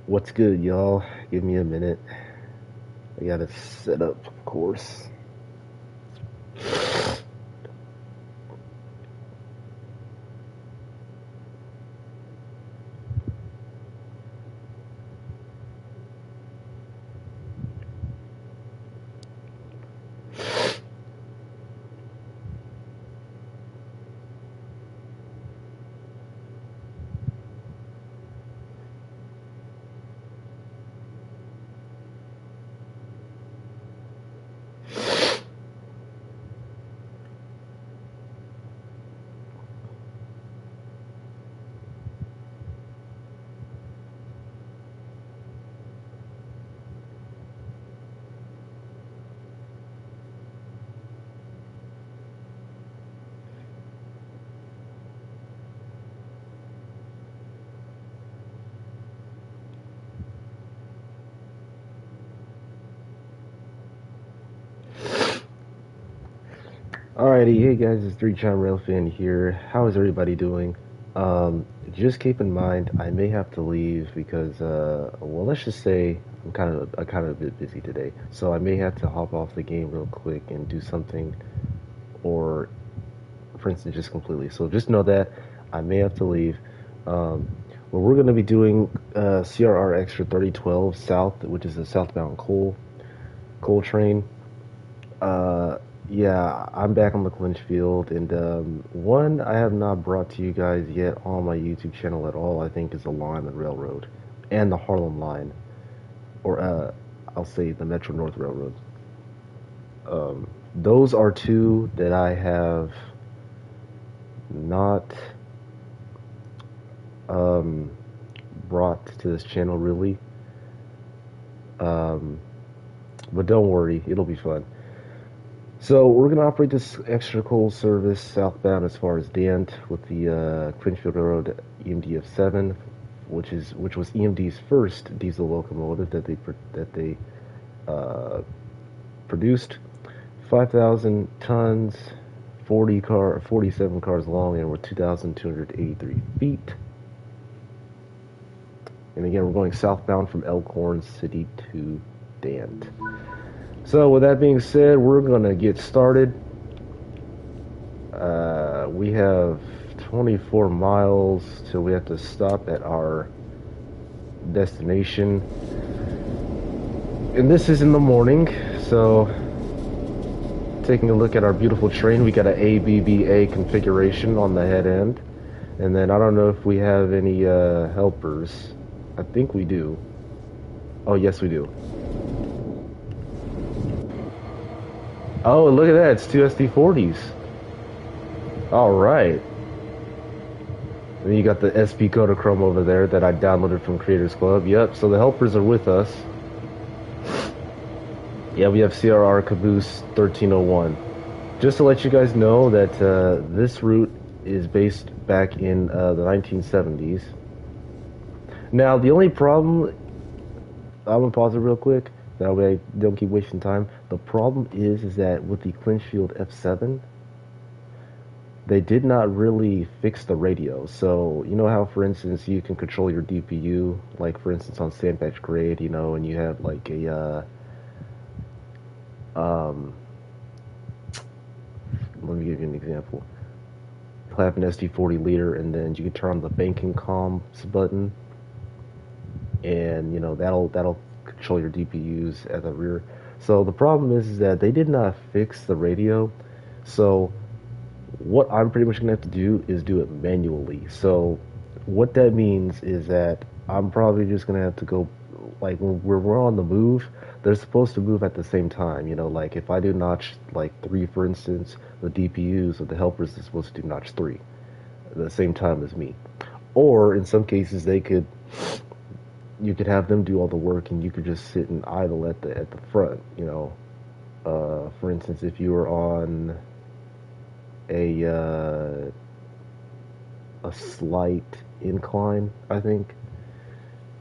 What's good, y'all? Give me a minute. I gotta set up, of course. Alrighty, hey guys, it's 3-Chime Railfan here. How is everybody doing? Just keep in mind, I may have to leave because, well, let's just say I'm kind of a bit busy today. So I may have to hop off the game real quick and do something, or, for instance, just completely. So just know that I may have to leave. Well, we're going to be doing CRR Extra 3012 South, which is a southbound coal train. Uh, yeah, I'm back on the Clinchfield, and one I have not brought to you guys yet on my YouTube channel at all. I think is the Lyman Railroad and the Harlem Line, or I'll say the Metro North Railroad. Those are two that I have not um, brought to this channel really. Um, but don't worry, it'll be fun. So we're going to operate this extra coal service southbound as far as Dant with the Clinchfield Railroad EMD-F7, which was EMD's first diesel locomotive that they produced. 5,000 tons, 47 cars long, and we're 2,283 feet. And again, we're going southbound from Elkhorn City to Dant. So with that being said, we're gonna get started. We have 24 miles till we have to stop at our destination. And this is in the morning, so taking a look at our beautiful train, we got an ABBA configuration on the head end. And then I don't know if we have any helpers. I think we do. Oh, yes we do. Oh, look at that. It's two SD40s. All right. And then you got the SP Kodachrome over there that I downloaded from Creators Club. Yep, so the helpers are with us. Yeah, we have CRR Caboose 1301. Just to let you guys know that this route is based back in the 1970s. Now, the only problem, I'm going to pause it real quick. That way I don't keep wasting time. The problem is that with the Clinchfield F7, they did not really fix the radio. So, you know how, for instance, you can control your DPU, like, for instance, on Sandbach Grade, you know, and you have, like, let me give you an example. You'll have an SD40 leader, and then you can turn on the banking comms button, and, you know, that'll control your DPUs at the rear. So the problem is that they did not fix the radio. So what I'm pretty much gonna have to do is do it manually. So what that means is that I'm probably just gonna have to go, like, when we're on the move, they're supposed to move at the same time. You know, like if I do notch like 3, for instance, the DPUs or the helpers are supposed to do notch 3 at the same time as me. Or in some cases, you could have them do all the work, and you could just sit and idle at the front. You know, for instance, if you were on a slight incline, I think,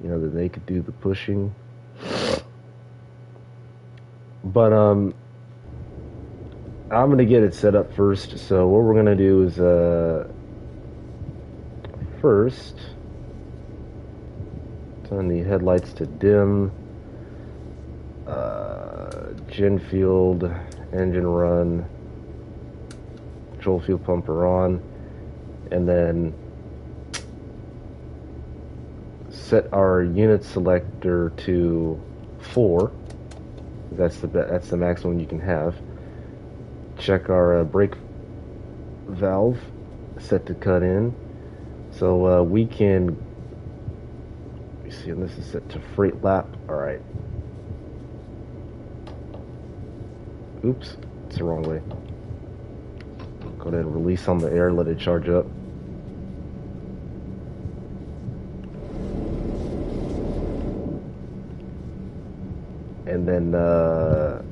you know, that they could do the pushing. But I'm gonna get it set up first. So what we're gonna do is first Turn the headlights to dim. Gen field, engine run, control fuel pumper on, and then set our unit selector to 4. That's the maximum you can have. Check our brake valve, set to cut in. So we can. You see, and this is set to freight lap. All right. Oops, it's the wrong way. Go ahead and release on the air, let it charge up. And then that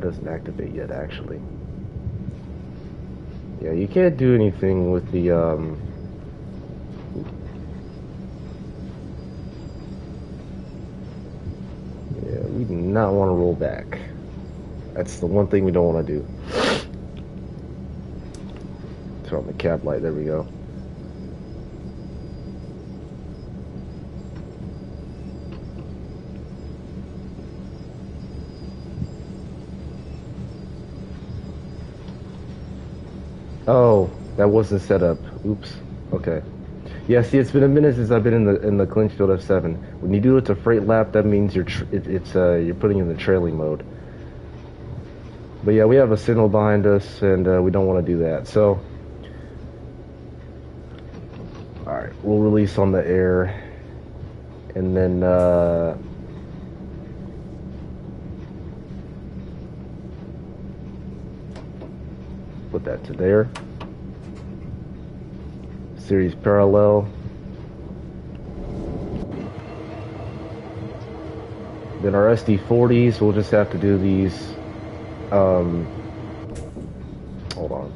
doesn't activate yet, actually. Yeah, you can't do anything with the yeah, we do not want to roll back. That's the one thing we don't want to do. Turn on the cab light. There we go. Oh, that wasn't set up. Oops. Okay. Yeah. See, it's been a minute since I've been in the Clinchfield F7. When you do it to freight lap, that means you're putting in the trailing mode. But yeah, we have a signal behind us, and we don't want to do that. So, all right, we'll release on the air, and then put that to there. Series parallel. Then our SD40s, we'll just have to do these. Hold on.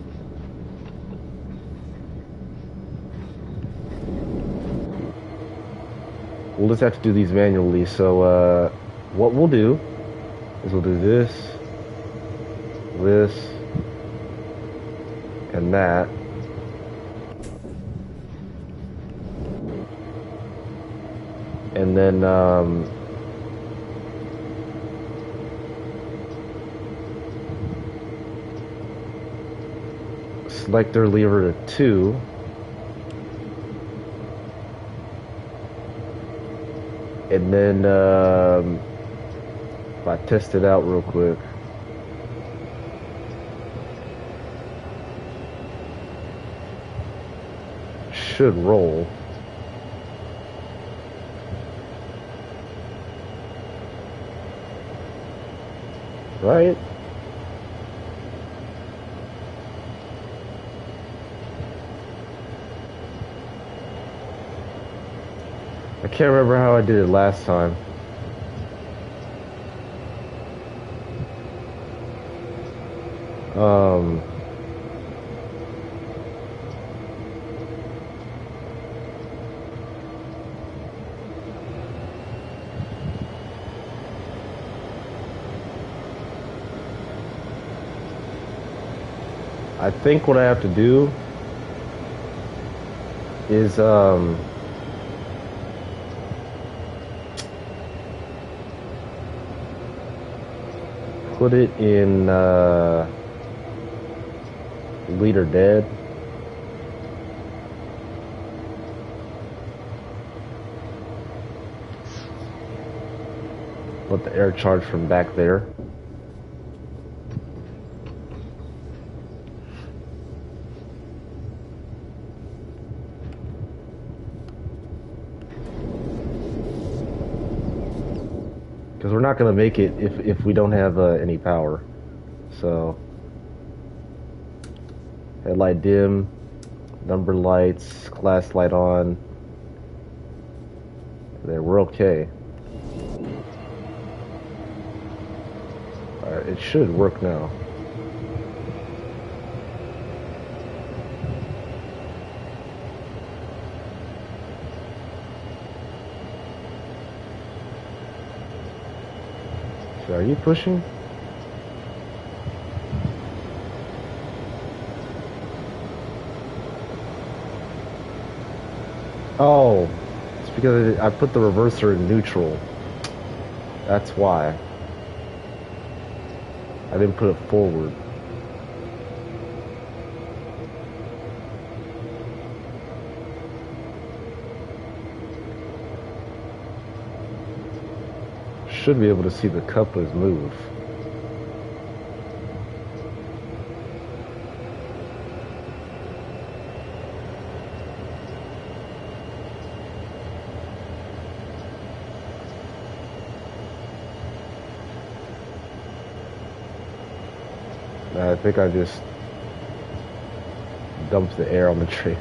We'll just have to do these manually. So what we'll do is we'll do this, and that. And then selector lever to 2. And then if I test it out real quick. Should roll. Right? I can't remember how I did it last time. I think what I have to do is put it in leader dead. Let the air charge from back there. Because we're not going to make it if we don't have any power. So, headlight dim, number lights, class light on. There, we're okay. Alright, it should work now. So are you pushing? Oh, it's because I put the reverser in neutral. That's why. I didn't put it forward. Should be able to see the couplers move. I think I just dumped the air on the tree.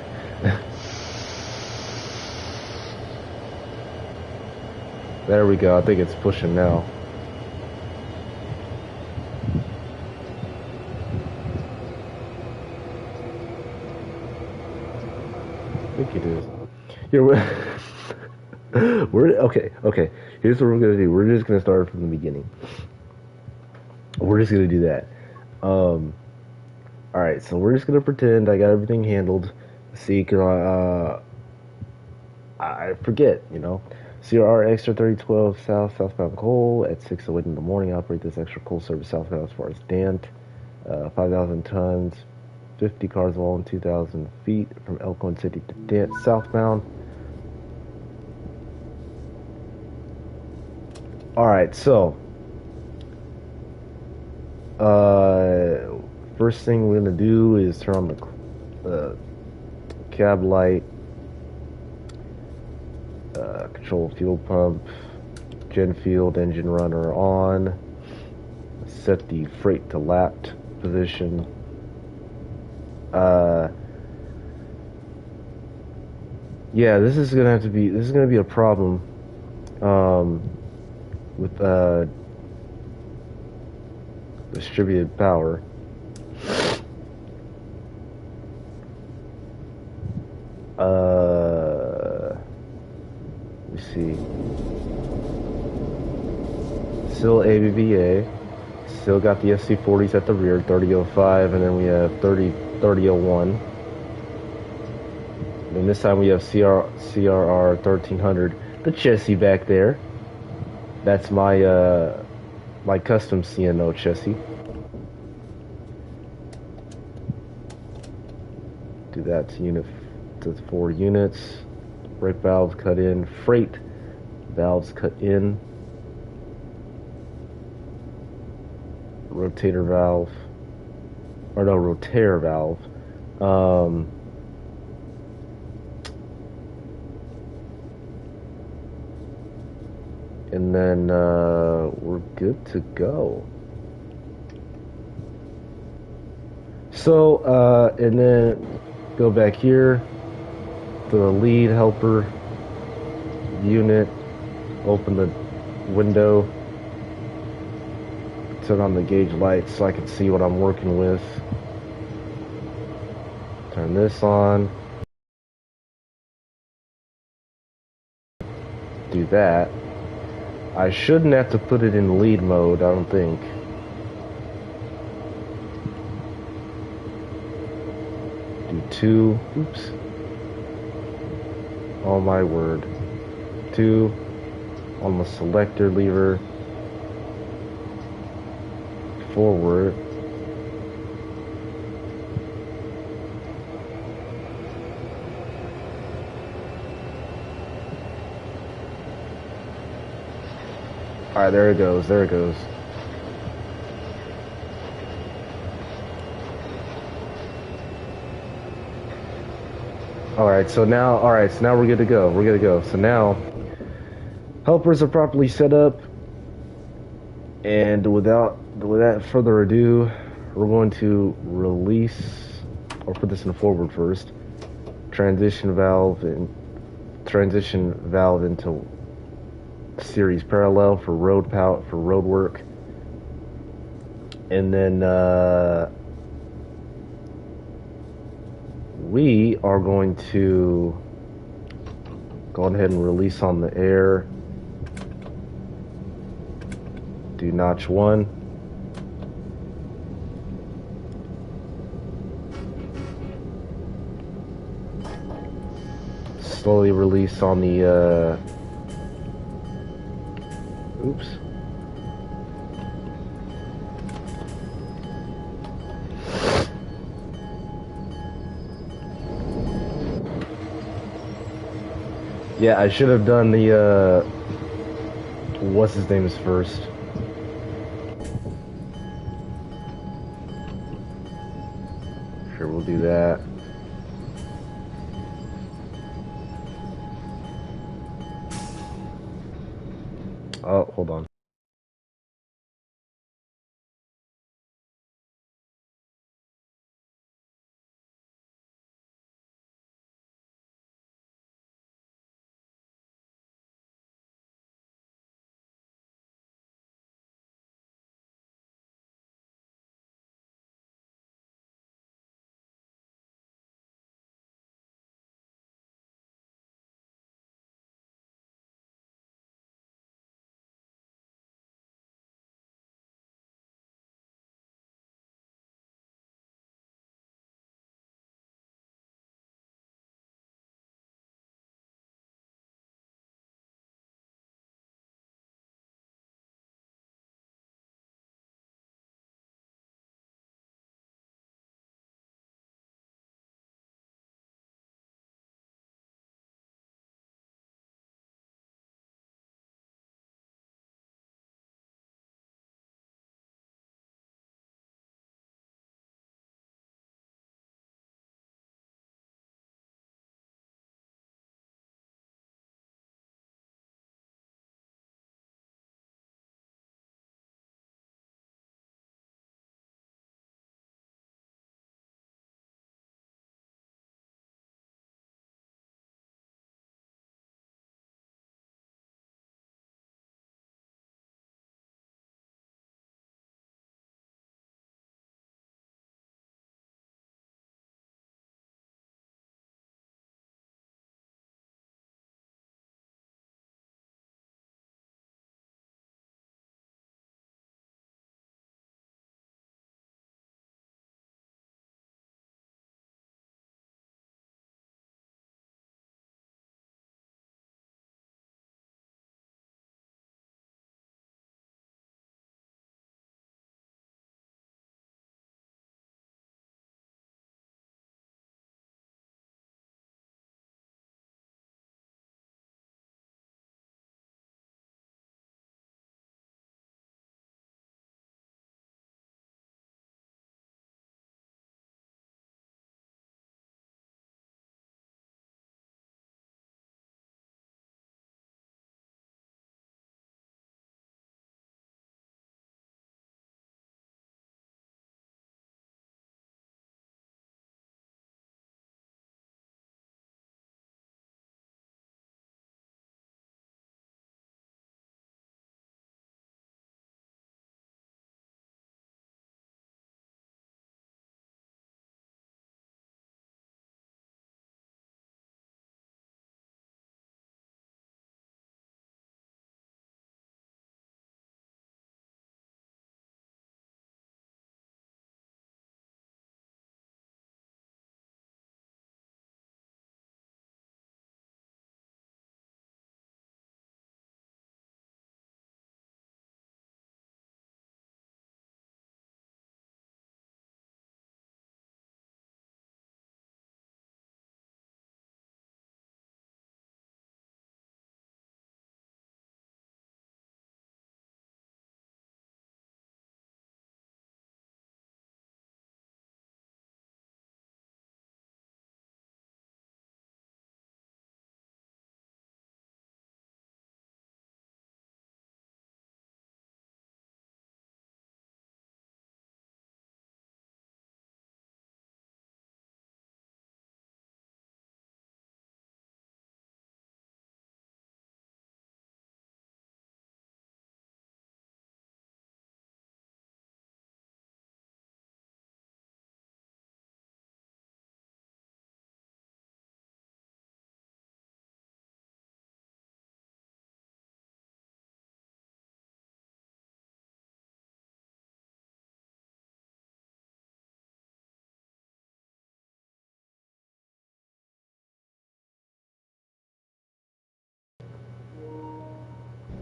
There we go. I think it's pushing now. I think it is. Here, we're okay. Okay, here's what we're gonna do. We're just gonna start from the beginning. We're just gonna do that. All right. So we're just gonna pretend I got everything handled. Seeker. I forget. You know. CRR extra 3012 southbound coal at 6:08 in the morning. Operate this extra coal service southbound as far as Dant. 5,000 tons, 50 cars all 2,000 feet from Elkhorn City to Dant southbound. All right, so first thing we're gonna do is turn on the cab light. Control fuel pump, gen field, engine runner on. Set the freight to lapped position. Yeah, this is gonna be a problem with distributed power. Let me see. Still ABVA. Still got the SC40s at the rear, 3005, and then we have 3001. And this time we have CRR 1300. The chassis back there. That's my my custom CNO chassis. Do that to 4 units. Brake valves cut in. Freight valves cut in. Rotator valve. Or no, rotator valve. And then we're good to go. So, and then go back here to the lead helper unit, open the window, turn on the gauge lights so I can see what I'm working with. Turn this on. Do that. I shouldn't have to put it in lead mode, I don't think. Do 2. Oops. Oh my word. 2 on the selector lever. Forward. Alright, there it goes, there it goes. Alright, so now we're good to go. We're good to go. So now, helpers are properly set up, and without further ado, we're going to release, or put this in forward first, transition valve into series parallel for road work, and then we are going to go ahead and release on the air. Do notch 1. slowly release on the, oops. Yeah, I should have done the, what's his name's first. Sure, we'll do that. Oh, hold on.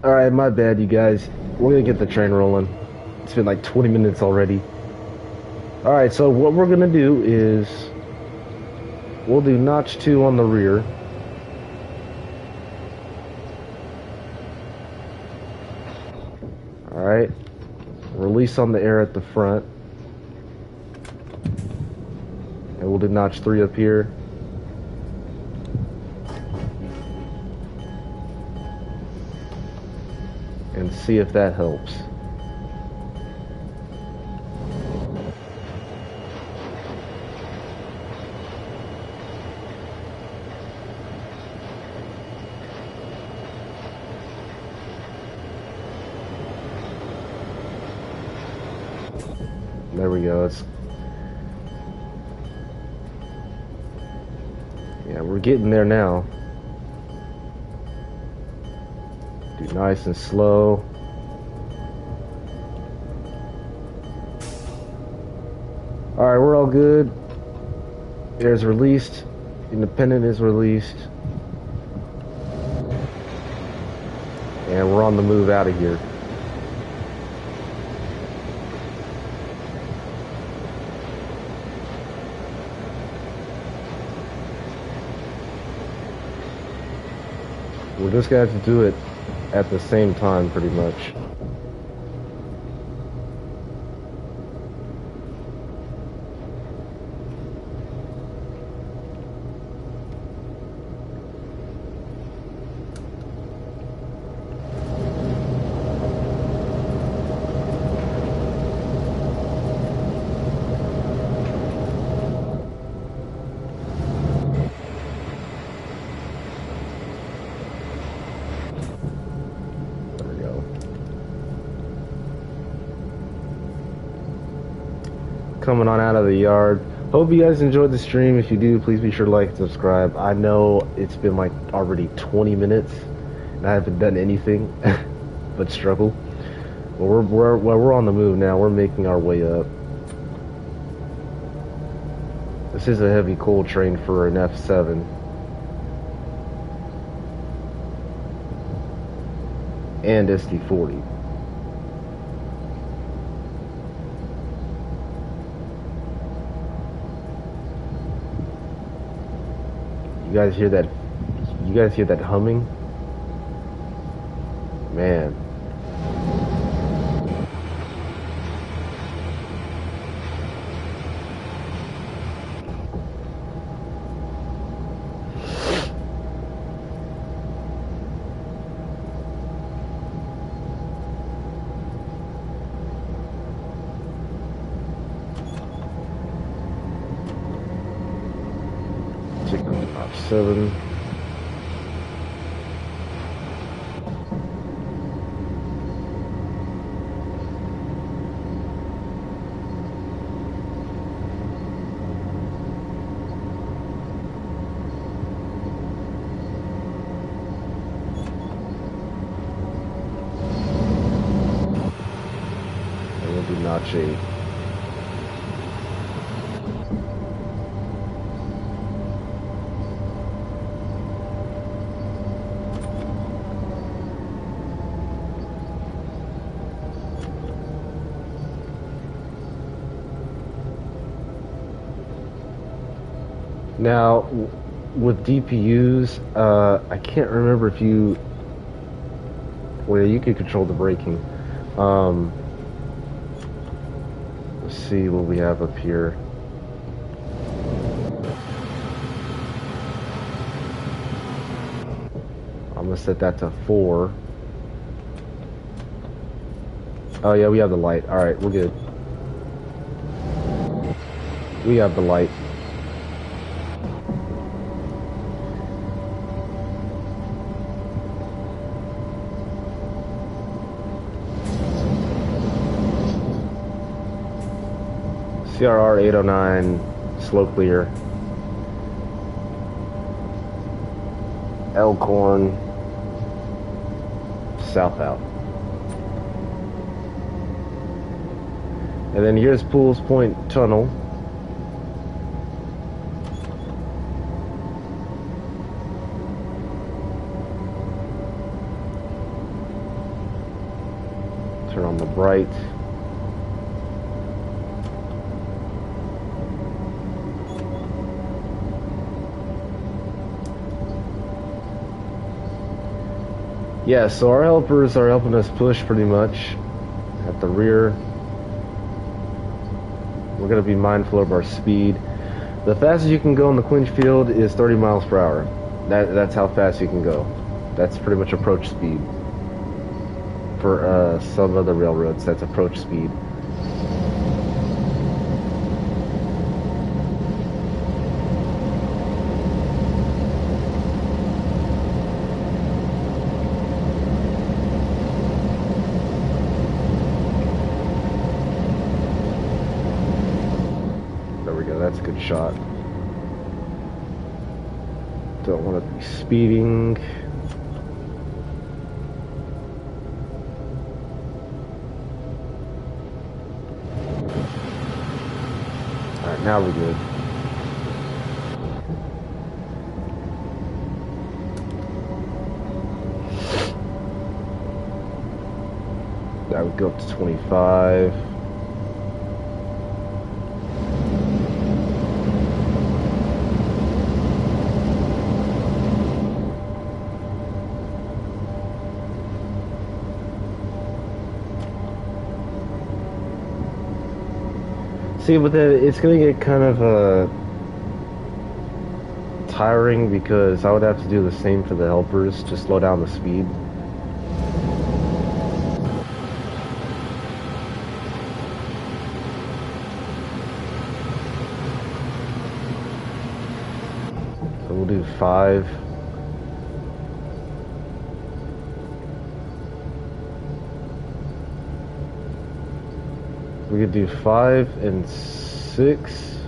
Alright, my bad, you guys. We're gonna get the train rolling. It's been like 20 minutes already. Alright, so what we're gonna do is we'll do notch 2 on the rear. Alright. Release on the air at the front. And we'll do notch 3 up here. And see if that helps. There we go. Yeah, we're getting there now. Do nice and slow. Alright, we're all good. Air's released. Independent is released. And we're on the move out of here. We're just gonna have to do it at the same time, pretty much. Coming on out of the yard. Hope you guys enjoyed the stream. If you do, please be sure to like and subscribe. I know it's been like already 20 minutes and I haven't done anything but struggle. But we're on the move now. We're making our way up. This is a heavy coal train for an F7. And SD40. You guys hear that? You guys hear that humming? Man. Top 7. And we'll do notch 8. Now, with DPUs, I can't remember if you... Well, you can control the braking. Let's see what we have up here. I'm going to set that to 4. Oh, yeah, we have the light. Alright, we're good. We have the light. CRR 809, slow clear. Elkhorn, south out. And then here's Pools Point Tunnel. Turn on the bright. Yeah, so our helpers are helping us push pretty much at the rear. We're going to be mindful of our speed. The fastest you can go in the Clinchfield is 30 miles per hour. That's how fast you can go. That's pretty much approach speed. For some other railroads, that's approach speed. There we go, that's a good shot. Don't want to be speeding. Alright, now we're good. That would go up to 25. See, but then it's gonna get kind of tiring because I would have to do the same for the helpers to slow down the speed. So we'll do 5. We could do 5 and 6.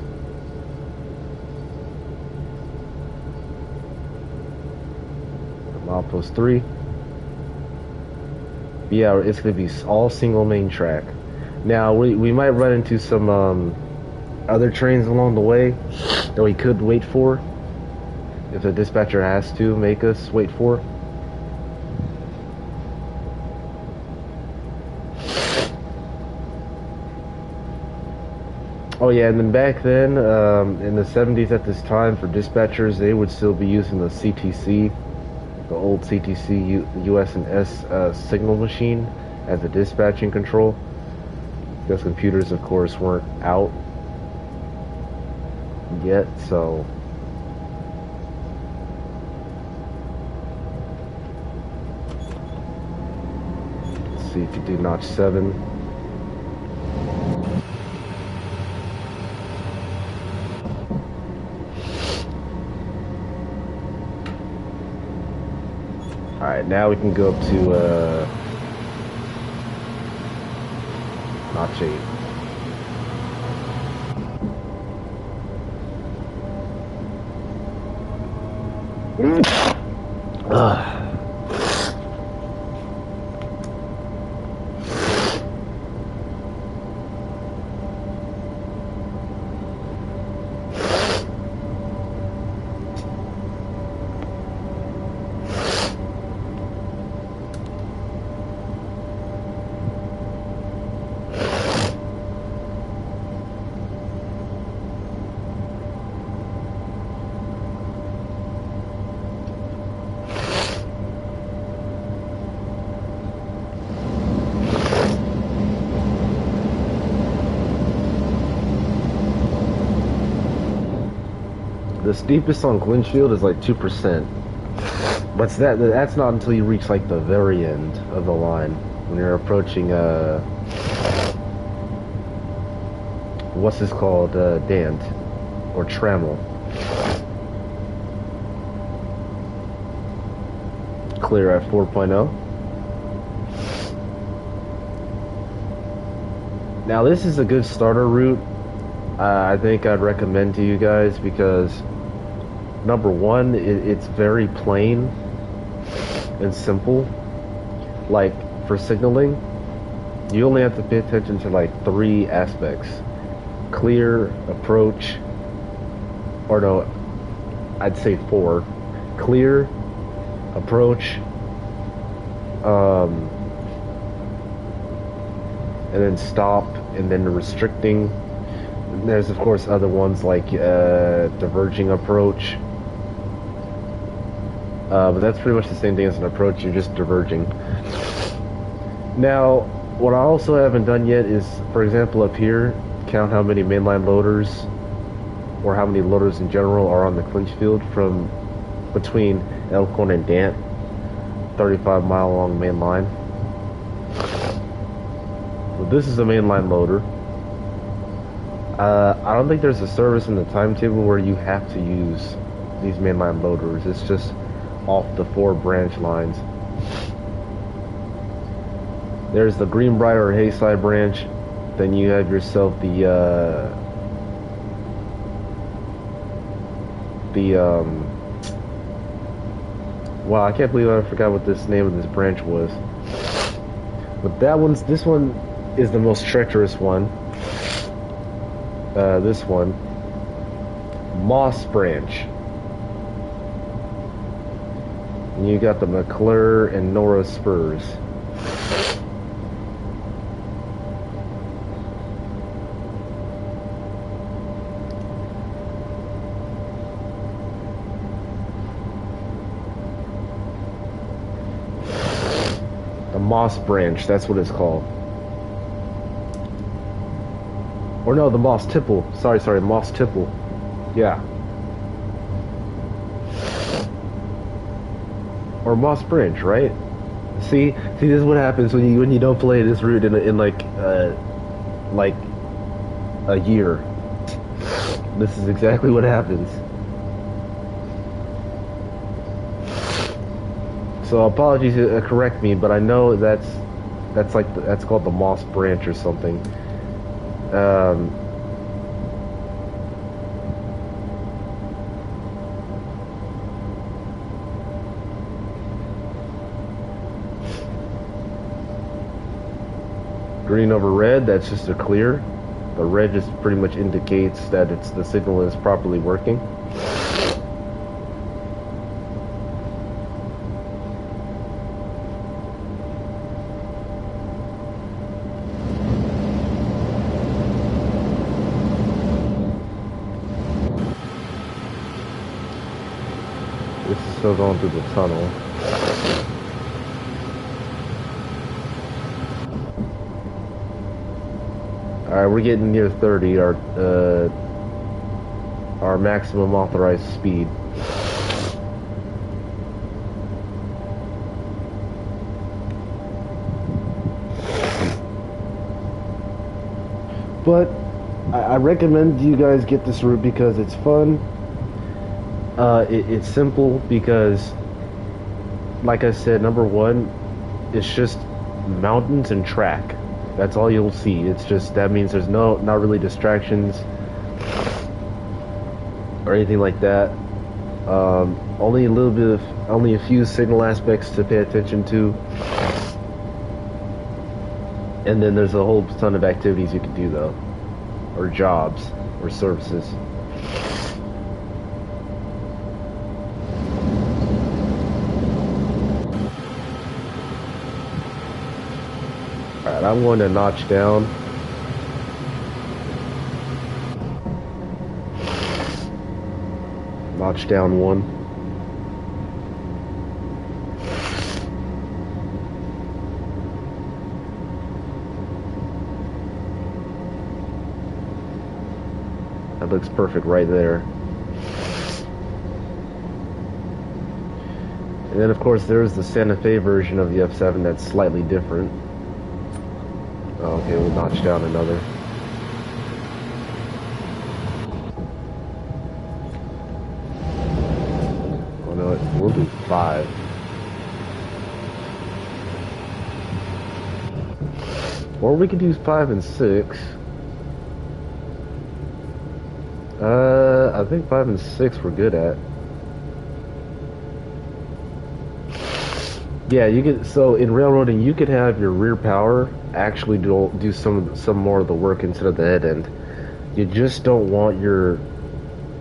Milepost 3. Yeah, it's gonna be all single main track. Now we might run into some other trains along the way that we could wait for if the dispatcher has to make us wait for. Oh yeah, and then back then, in the 70s at this time, for dispatchers, they would still be using the CTC, the old CTC US and S signal machine as a dispatching control. Because computers, of course, weren't out yet, so... Let's see if you do notch 7. Alright, now we can go up to notch 8. The steepest on Clinchfield is like 2%. But that's not until you reach like the very end of the line. When you're approaching what's this called? Dant or Trammel. Clear at 4.0. Now this is a good starter route. I think I'd recommend to you guys because number one, it's very plain and simple. Like for signaling, you only have to pay attention to like 3 aspects: clear, approach, or no, I'd say 4: clear, approach, and then stop, and then the restricting. There's of course other ones like diverging approach, but that's pretty much the same thing as an approach. You're just diverging. Now, what I also haven't done yet is, for example, up here, count how many mainline loaders, or how many loaders in general are on the Clinchfield from between Elkhorn and Dant, 35-mile long main line. So this is a mainline loader. I don't think there's a service in the timetable where you have to use these mainline loaders. It's just off the 4 branch lines. There's the Greenbrier or Hayside branch. Then you have yourself the wow, I can't believe I forgot what this name of this branch was. But this one is the most treacherous one. This one, Moss branch. And you got the McClure and Nora spurs. The Moss branch, that's what it's called. Or no, the Moss Tipple. Sorry, Moss Tipple. Yeah. Or Moss Branch, right? See, this is what happens when you don't play this route in like a year. This is exactly what happens. So apologies, correct me, but I know that's called the Moss Branch or something. Green over red, that's just a clear. The red just pretty much indicates that the signal is properly working. This is still going through the tunnel. Alright, we're getting near 30, our maximum authorized speed. But I recommend you guys get this route because it's fun. It's simple because, like I said, number one, it's just mountains and track. That's all you'll see. It's just, that means there's not really distractions or anything like that. Only a few signal aspects to pay attention to. And then there's a whole ton of activities you can do though. Or jobs, or services. Alright, I'm going to notch down. Notch down 1. That looks perfect right there. And then of course there's the Santa Fe version of the F7 that's slightly different. Okay, we'll notch down another. Oh no, we'll do 5. Or we could use 5 and 6. I think 5 and 6 we're good at. Yeah, you could. So in railroading, you could have your rear power actually do some more of the work instead of the head end. You just don't want your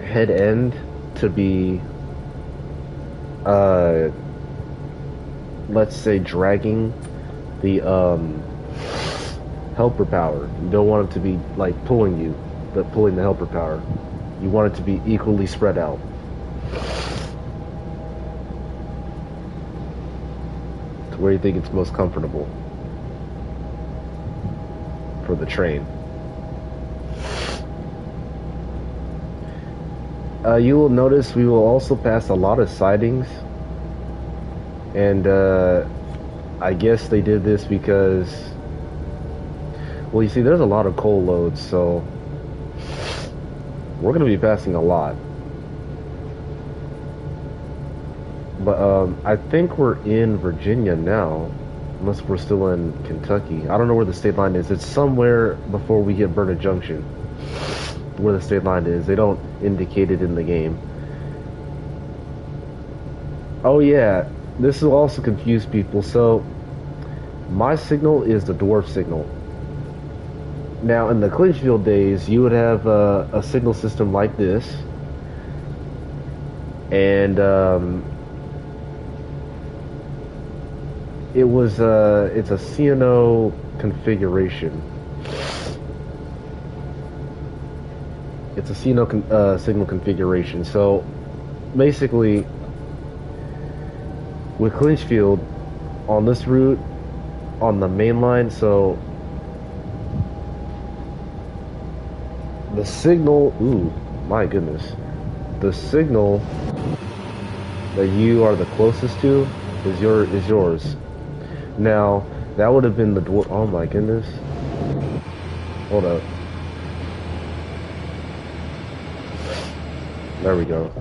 head end to be, let's say, dragging the helper power. You don't want it to be like pulling you, but pulling the helper power. You want it to be equally spread out. To where you think it's most comfortable for the train. You will notice we will also pass a lot of sidings, and I guess they did this because, well, you see, there's a lot of coal loads, so we're going to be passing a lot. But I think we're in Virginia now, unless we're still in Kentucky. I don't know where the state line is. It's somewhere before we hit Burnett Junction, where the state line is. They don't indicate it in the game. Oh yeah, this will also confuse people. So my signal is the dwarf signal. Now in the Clinchfield days, you would have a signal system like this, and it's a CNO configuration. It's a CNO signal configuration. So basically, with Clinchfield on this route, on the main line, so the signal, ooh, my goodness, the signal that you are the closest to is yours. Now that would have been the dwarf. Oh my goodness, hold up. There we go.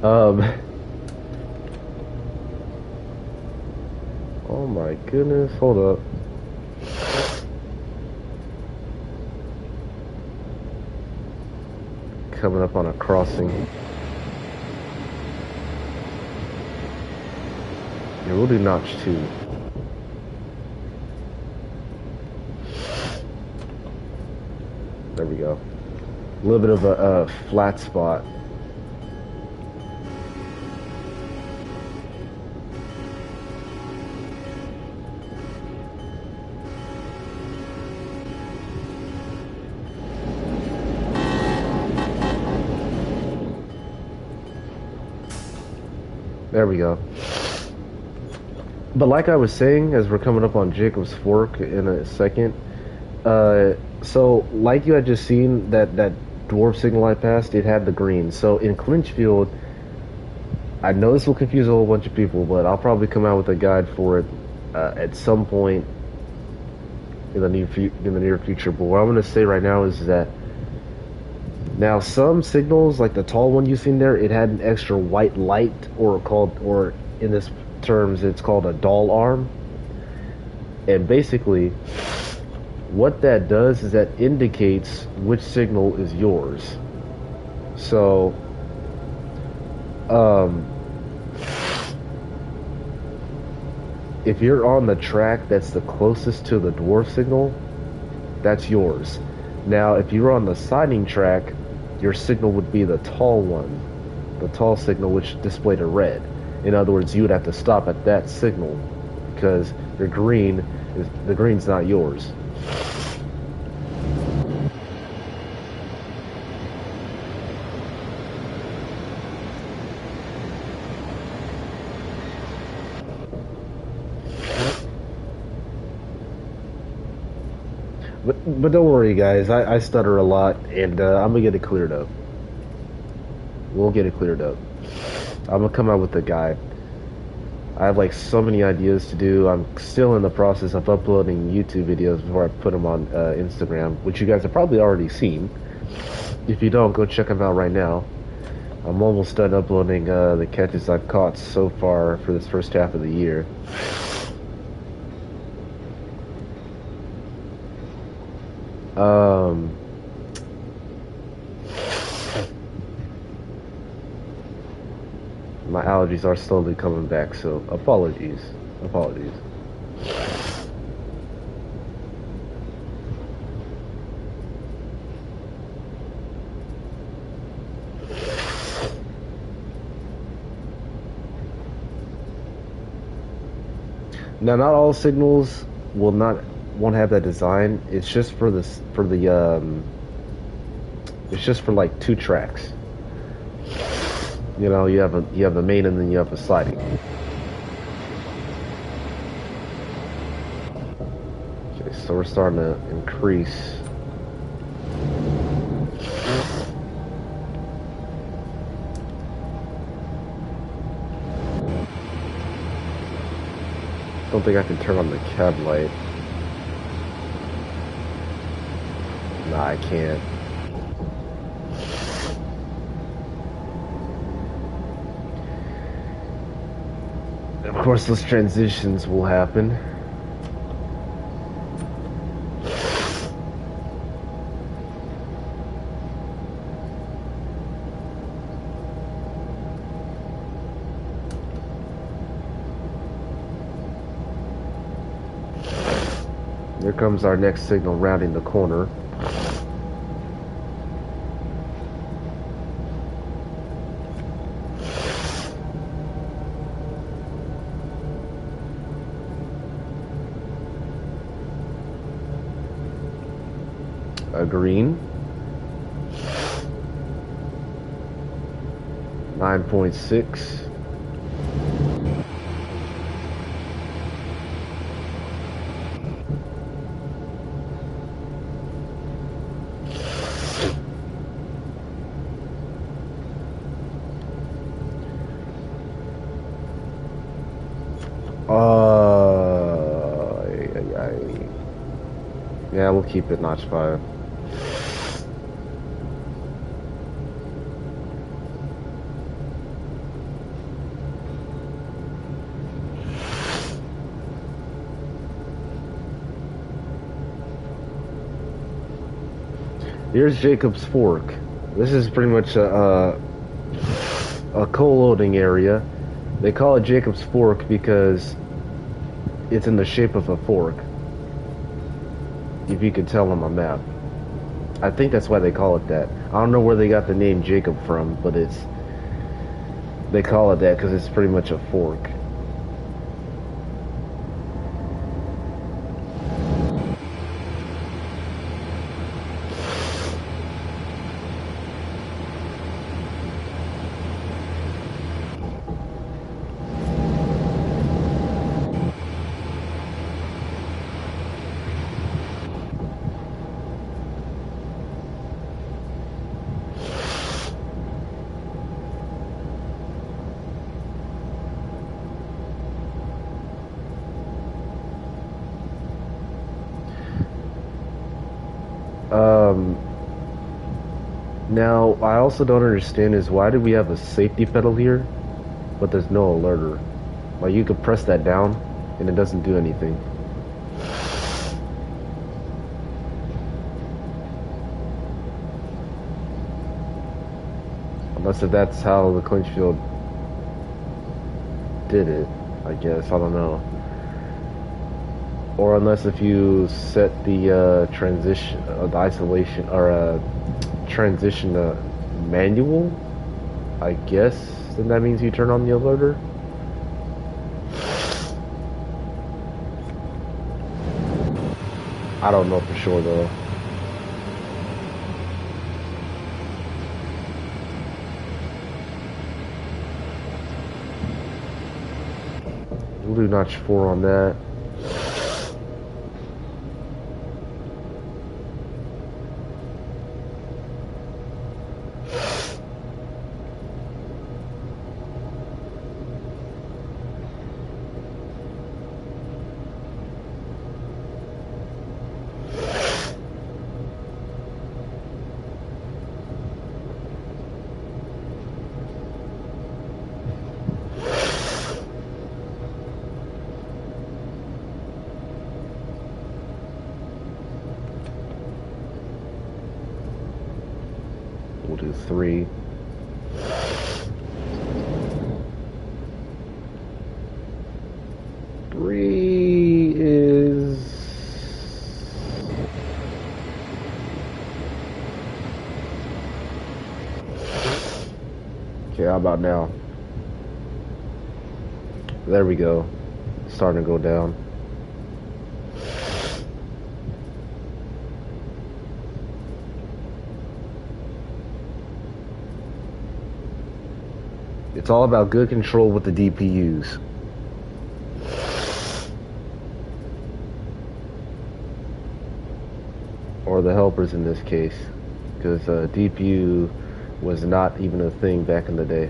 Oh my goodness, hold up. Coming up on a crossing. Yeah, we'll do notch 2. There we go. A little bit of a flat spot. There we go. But like I was saying, as we're coming up on Jacob's Fork in a second, so like you had just seen that dwarf signal I passed, it had the green. So in Clinchfield, I know this will confuse a whole bunch of people, but I'll probably come out with a guide for it at some point in the near future. But what I'm going to say right now is that now some signals, like the tall one you've seen there, it had an extra white light, or in this terms, it's called a doll arm. And basically, what that does is that indicates which signal is yours. So, if you're on the track that's the closest to the dwarf signal, that's yours. Now, if you're on the siding track, your signal would be the tall one, the tall signal, which displayed a red. In other words, you would have to stop at that signal because the green's not yours. But don't worry, guys. I stutter a lot, and I'm gonna get it cleared up. We'll get it cleared up. I'm gonna come out with a guide. I have like so many ideas to do. I'm still in the process of uploading YouTube videos before I put them on Instagram, which you guys have probably already seen. If you don't, go check them out right now. I'm almost done uploading the catches I've caught so far for this first half of the year. My allergies are slowly coming back, so apologies. Now, not all signals will not won't have that design. It's just for this for the it's just for like two tracks. You know, you have the main and then you have the sliding. Okay, so we're starting to increase. Don't think I can turn on the cab light. Nah, I can't. Of course, those transitions will happen. Here comes our next signal rounding the corner. A green. 9.6. Yeah, we'll keep it notch 5. Here's Jacob's Fork. This is pretty much a coal loading area. They call it Jacob's Fork because it's in the shape of a fork. If you could tell on my map. I think that's why they call it that. I don't know where they got the name Jacob from, but they call it that because it's pretty much a fork. Now, I also don't understand is why do we have a safety pedal here, but there's no alerter? Like, you could press that down, and it doesn't do anything. Unless if that's how the Clinchfield did it, I guess, I don't know. Or unless if you set the transition, the isolation, or transition to manual, I guess, then that means you turn on the alerter. I don't know for sure though. We'll do notch 4 on that. We'll do 3. Three is okay. How about now? There we go. Starting to go down. It's all about good control with the DPUs. Or the helpers in this case. Because DPU was not even a thing back in the day.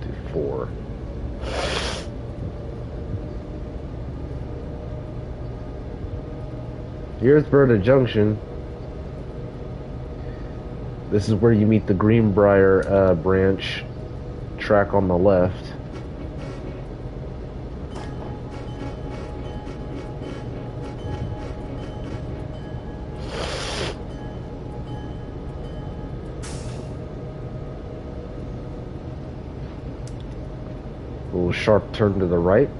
Do 4. Here's Berta Junction. This is where you meet the Greenbrier branch track on the left. A little sharp turn to the right.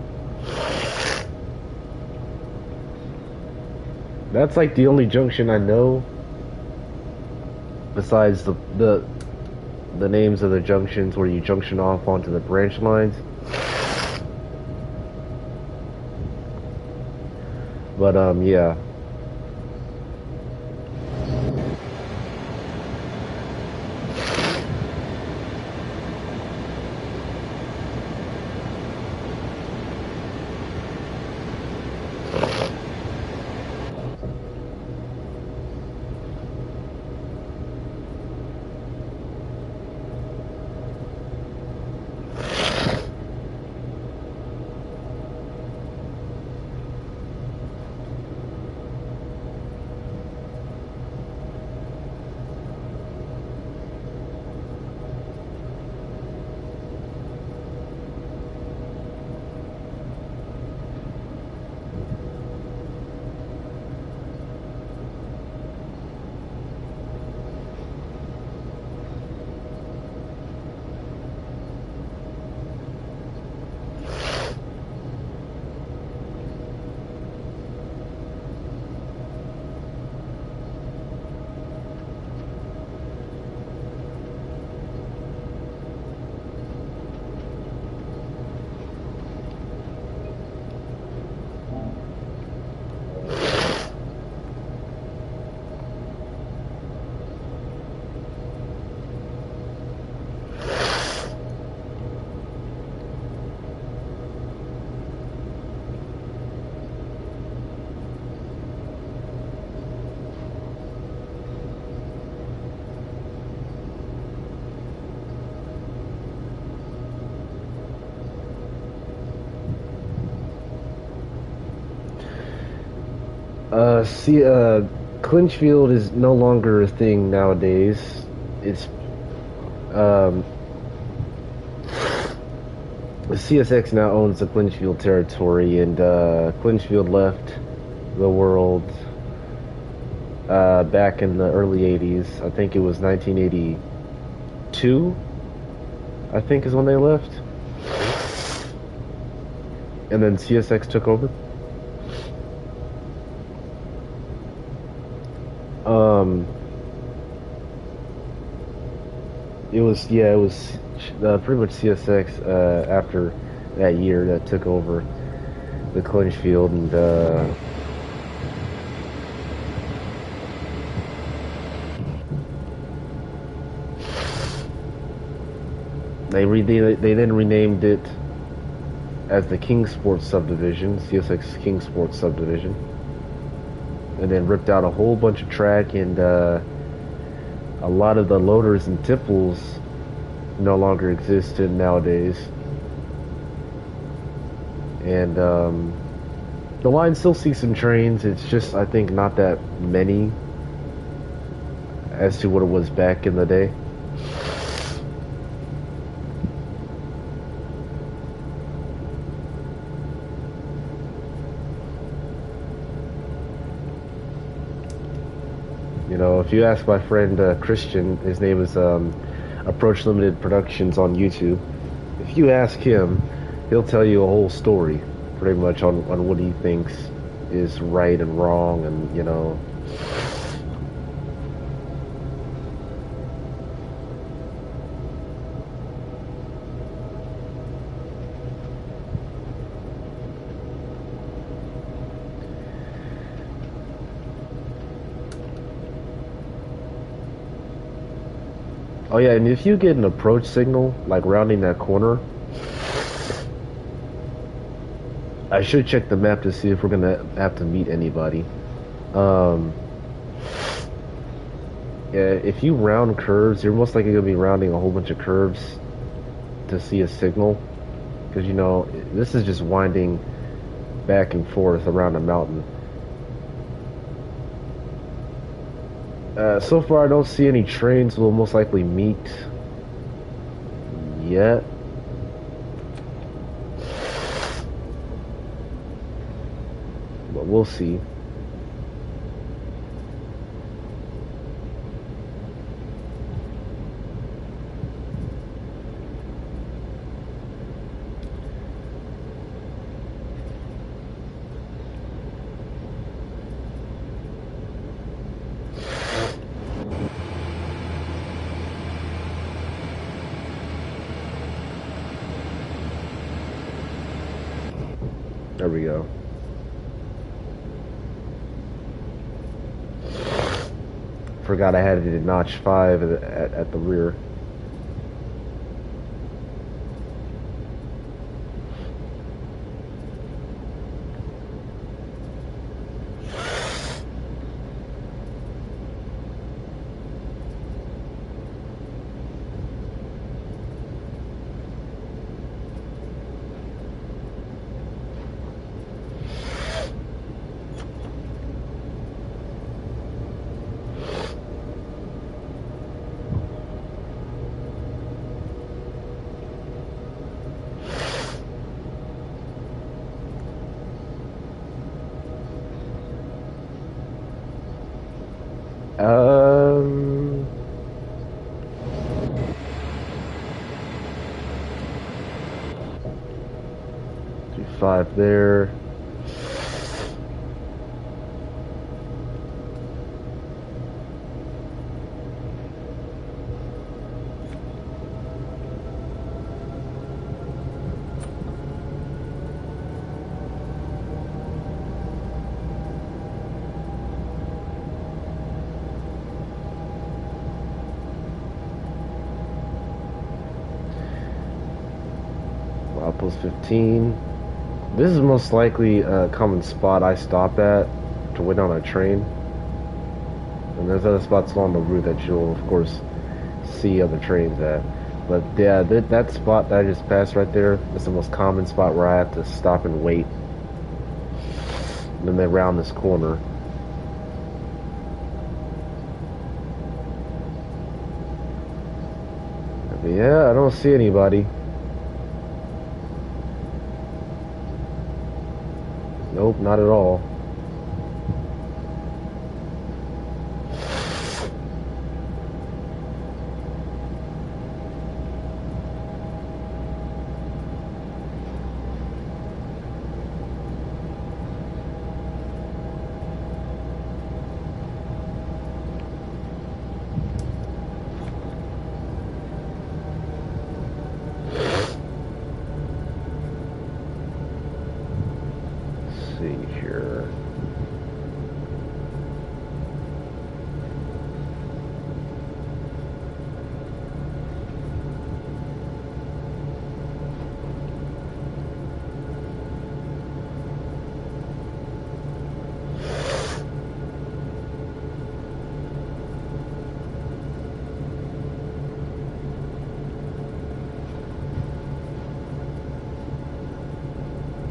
That's like the only junction I know besides the names of the junctions where you junction off onto the branch lines. But yeah. Clinchfield is no longer a thing nowadays. It's CSX now owns the Clinchfield territory, and Clinchfield left the world back in the early 80s. I think it was 1982, I think is when they left. And then CSX took over. It was pretty much CSX after that year that took over the Clinchfield, and they then renamed it as the Kingsport subdivision, CSX Kingsport subdivision, and then ripped out a whole bunch of track, and a lot of the loaders and tipples no longer existed nowadays. And the line still sees some trains. It's just, I think, not that many as to what it was back in the day. You know, if you ask my friend Christian, his name is Approach Limited Productions on YouTube. If you ask him, he'll tell you a whole story, pretty much on what he thinks is right and wrong, and you know. Oh yeah, and if you get an approach signal, like rounding that corner, I should check the map to see if we're gonna have to meet anybody. Um, yeah, if you round curves, you're most likely gonna be rounding a whole bunch of curves to see a signal, because you know this is just winding back and forth around a mountain. So far, I don't see any trains we'll most likely meet yet. But we'll see. There we go. Forgot I had it at notch 5 at the rear. Um, 5 there. Outpost 15. This is most likely a common spot I stop at to wait on a train. And there's other spots along the route that you'll, of course, see other trains at. But yeah, that spot that I just passed right there is the most common spot where I have to stop and wait. And then they round this corner. But yeah, I don't see anybody. Nope, not at all. Let's see here.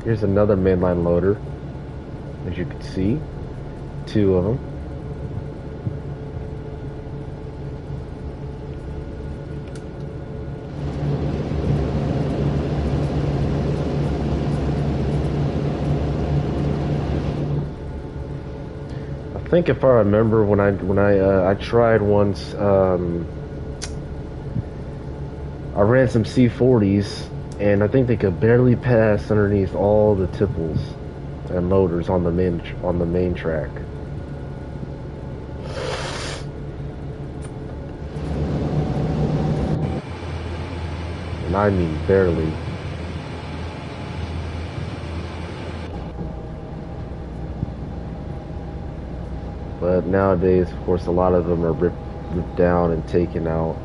Here's another mainline loader, as you can see, 2 of them. I think if I remember when I tried once, I ran some C40s, and I think they could barely pass underneath all the tipples and loaders on the main track. And I mean barely. But nowadays, of course, a lot of them are ripped down and taken out.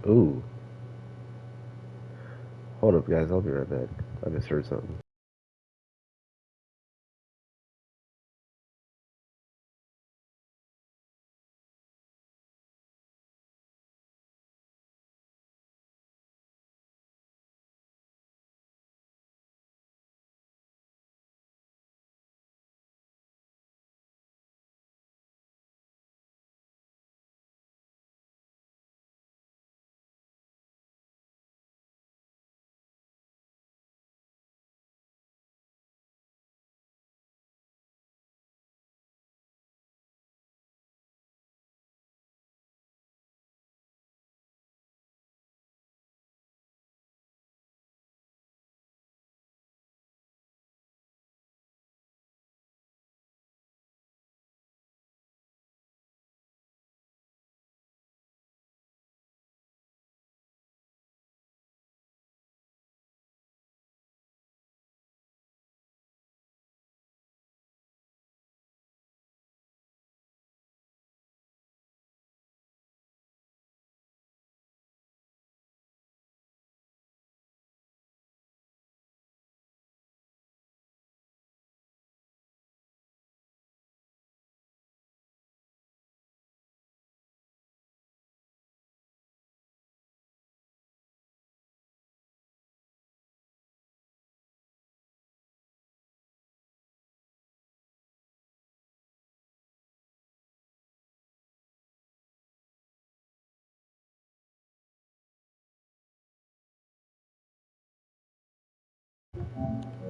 Ooh. Hold up, guys. I'll be right back. I just heard something.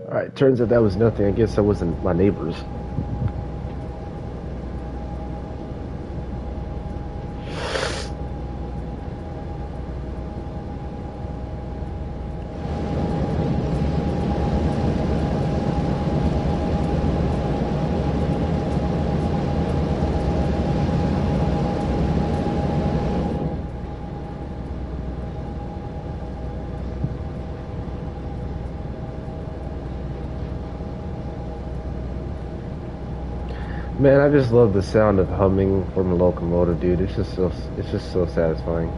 Alright, turns out that was nothing. I guess that wasn't my neighbors. Man, I just love the sound of humming from a locomotive, dude. It's just so satisfying.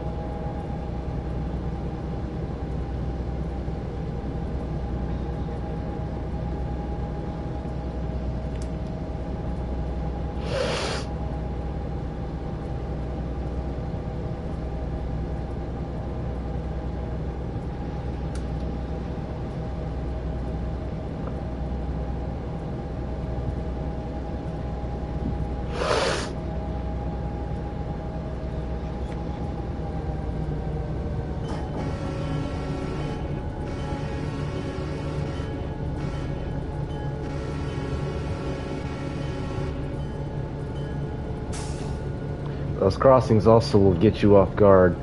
Those crossings also will get you off guard.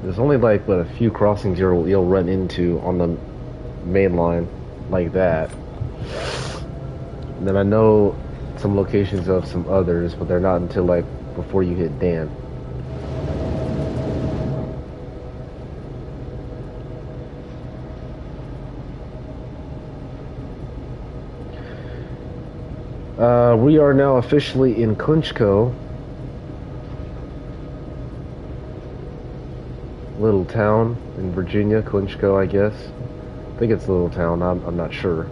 There's only like but a few crossings you'll run into on the main line like that. And then I know some locations of some others, but they're not until like before you hit Dan. We are now officially in Clinchco, little town in Virginia. Clinchco, I guess. I think it's a little town. I'm not sure.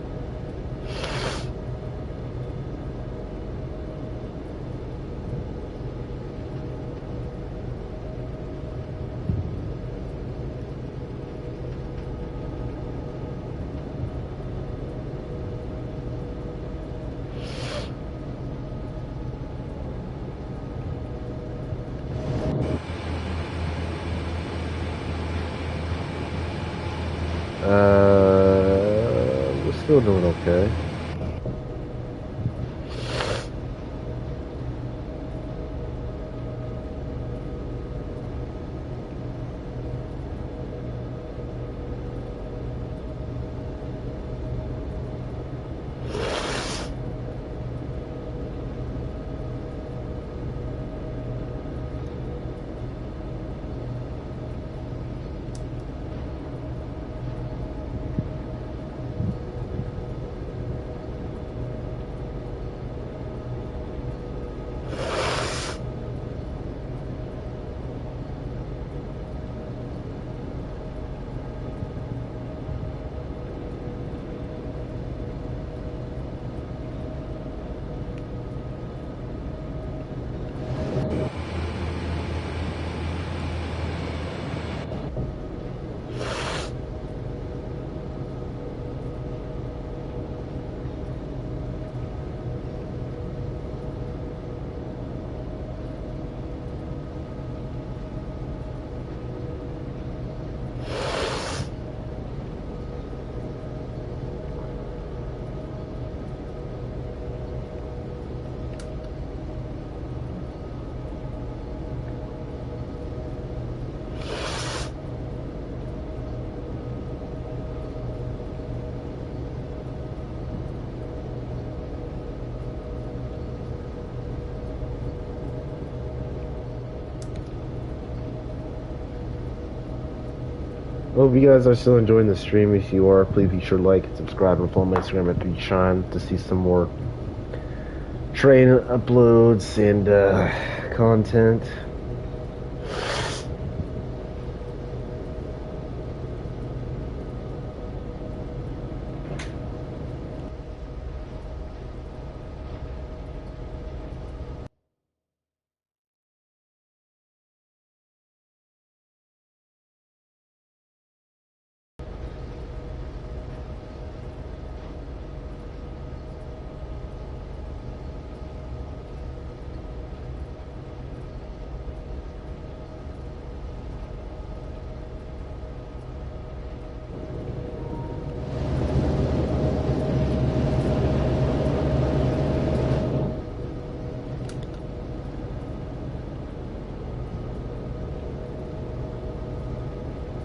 We're still doing okay. Hope you guys are still enjoying the stream. If you are, please be sure to like and subscribe and follow my Instagram at 3shine to see some more train uploads and content.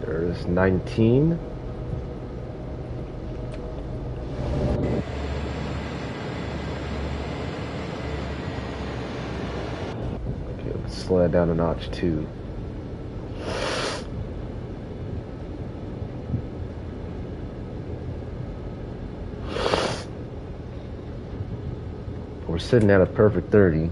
There's 19. Okay, let's slow that down a notch too. We're sitting at a perfect 30.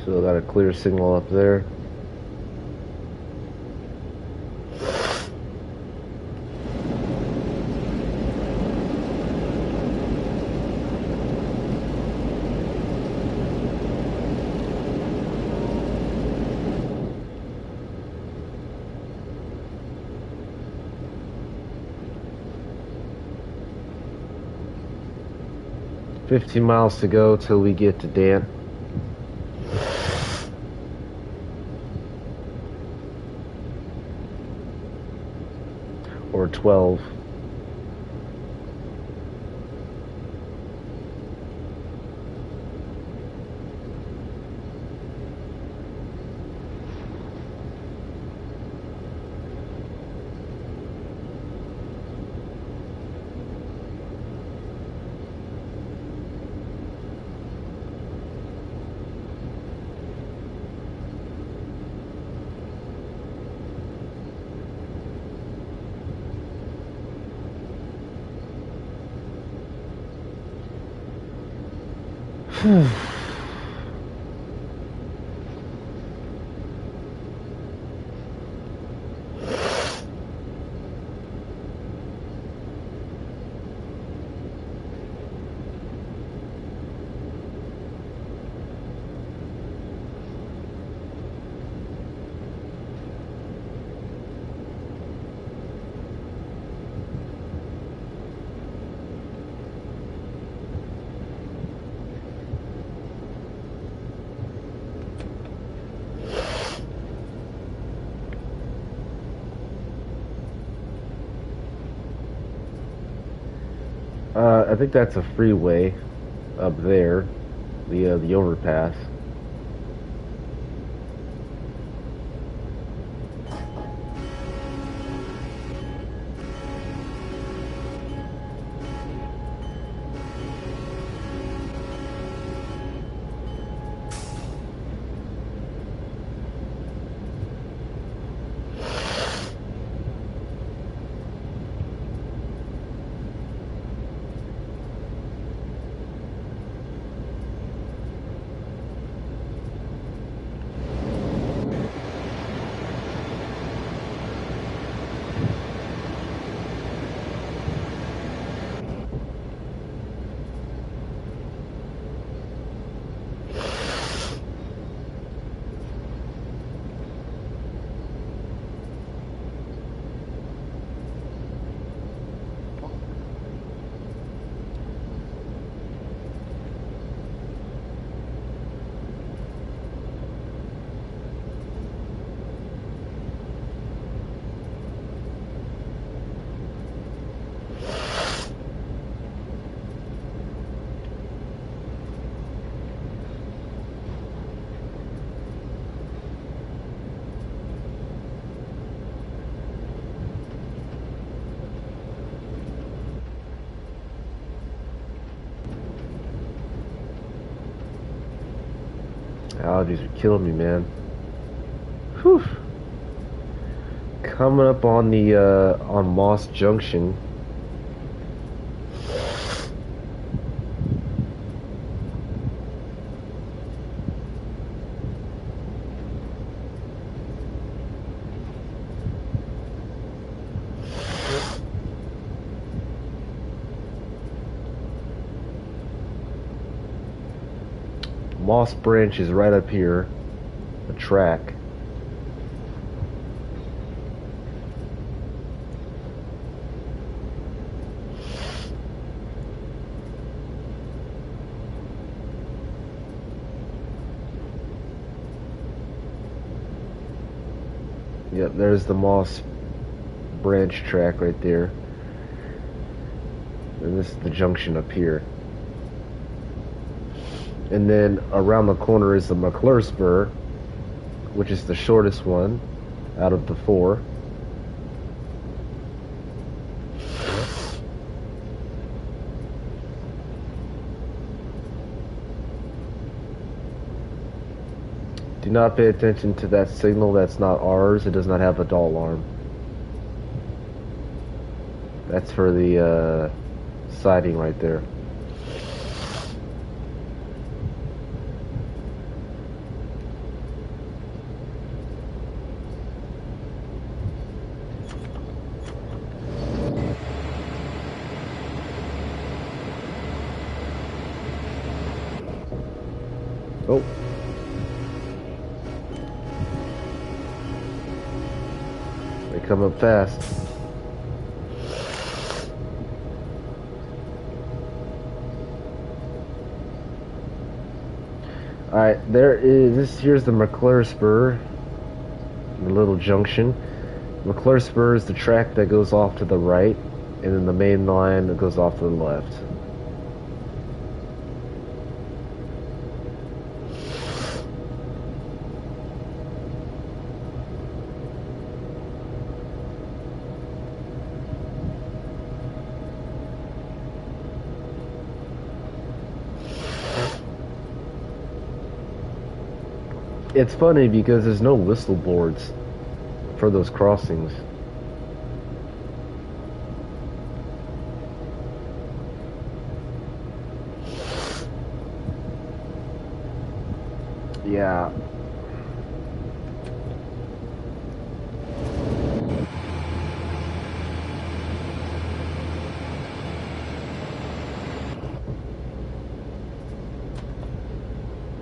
So got a clear signal up there. $15 miles to go till we get to Dan. Or 12. I think that's a freeway up there, the overpass. Allergies are killing me, man. Whew. Coming up on the on Moss Junction. Moss Branch is right up here, the track. Yep, there's the Moss Branch track right there. And this is the junction up here. And then around the corner is the McClure Spur, which is the shortest one out of the four. Do not pay attention to that signal, that's not ours. It does not have a adult alarm. That's for the siding right there. Oh. They come up fast. Alright, there is this. Here's the McClure Spur, the little junction. McClure Spur is the track that goes off to the right, and then the main line that goes off to the left. It's funny because there's no whistle boards for those crossings. Yeah.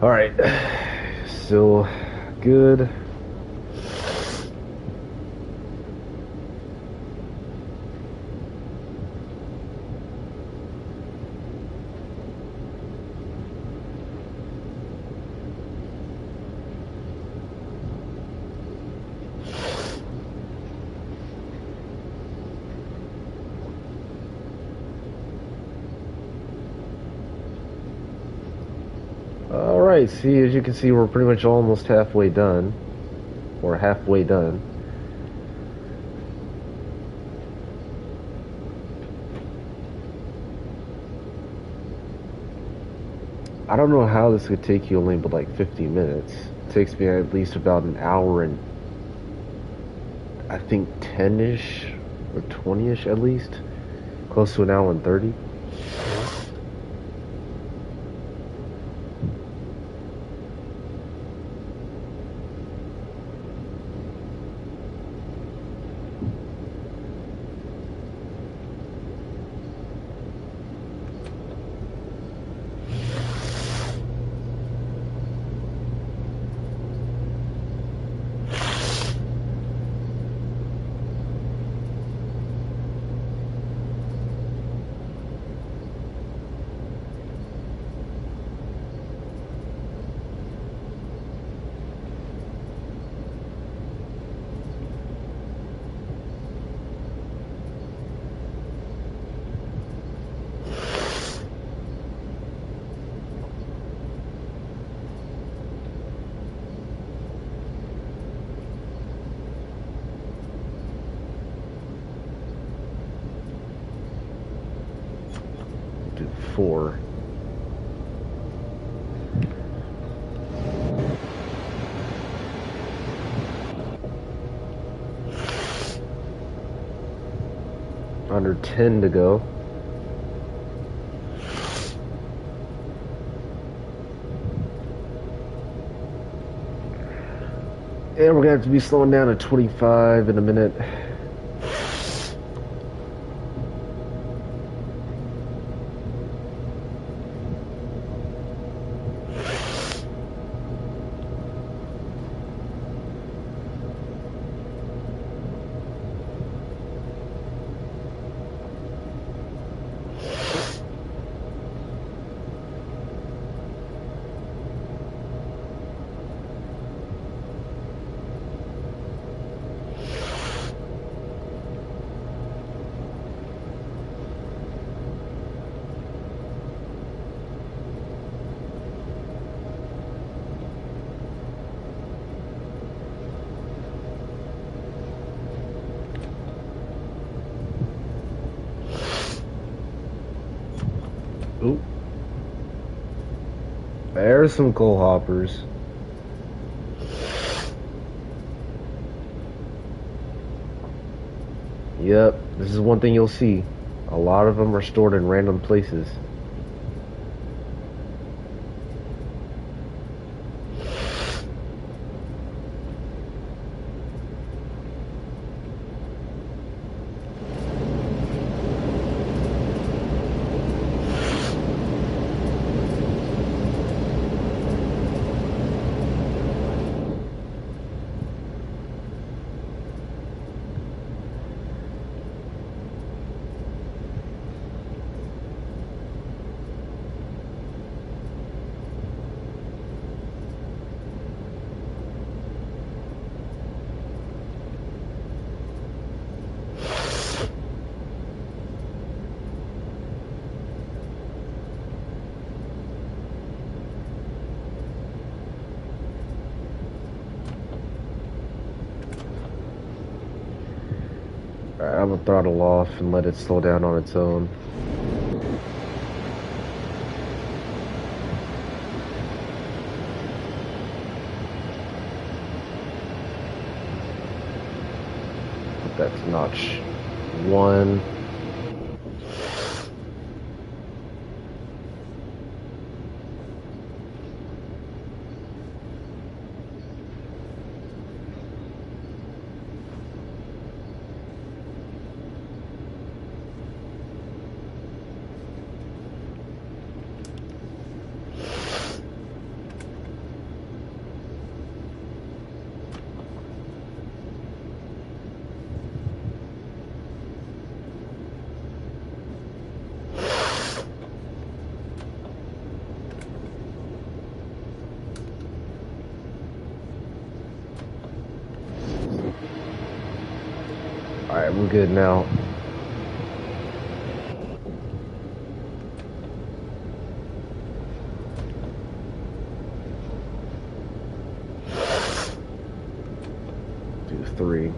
All right. Still good. All right. See, as you can see, we're pretty much almost halfway done, or halfway done. I don't know how this could take you only but like 50 minutes. It takes me at least about an hour and I think 10-ish or 20-ish at least. Close to an hour and 30. Do 4. Under 10 to go. And we're gonna have to be slowing down to 25 in a minute. Ooh. There's some coal hoppers. Yep, this is one thing you'll see. A lot of them are stored in random places. Alright, I'm gonna throttle off and let it slow down on its own. That's notch 1. Alright, we're good now. Do 3.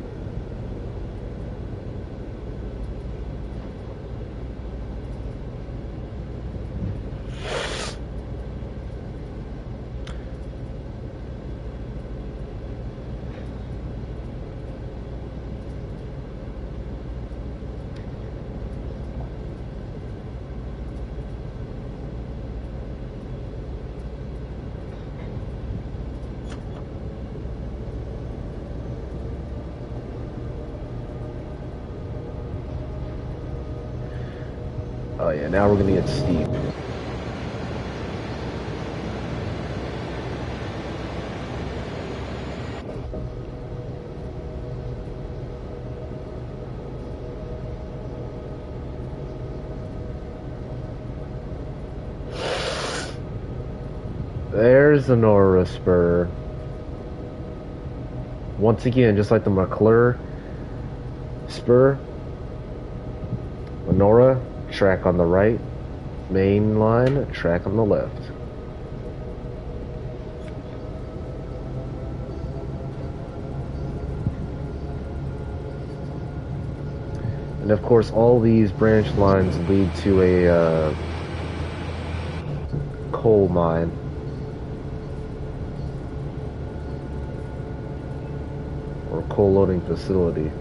Oh yeah, now we're gonna get steep. There's the Nora spur. Once again, just like the McClure spur, Lenora, track on the right, main line, track on the left. And of course, all these branch lines lead to a coal mine. Or coal loading facility.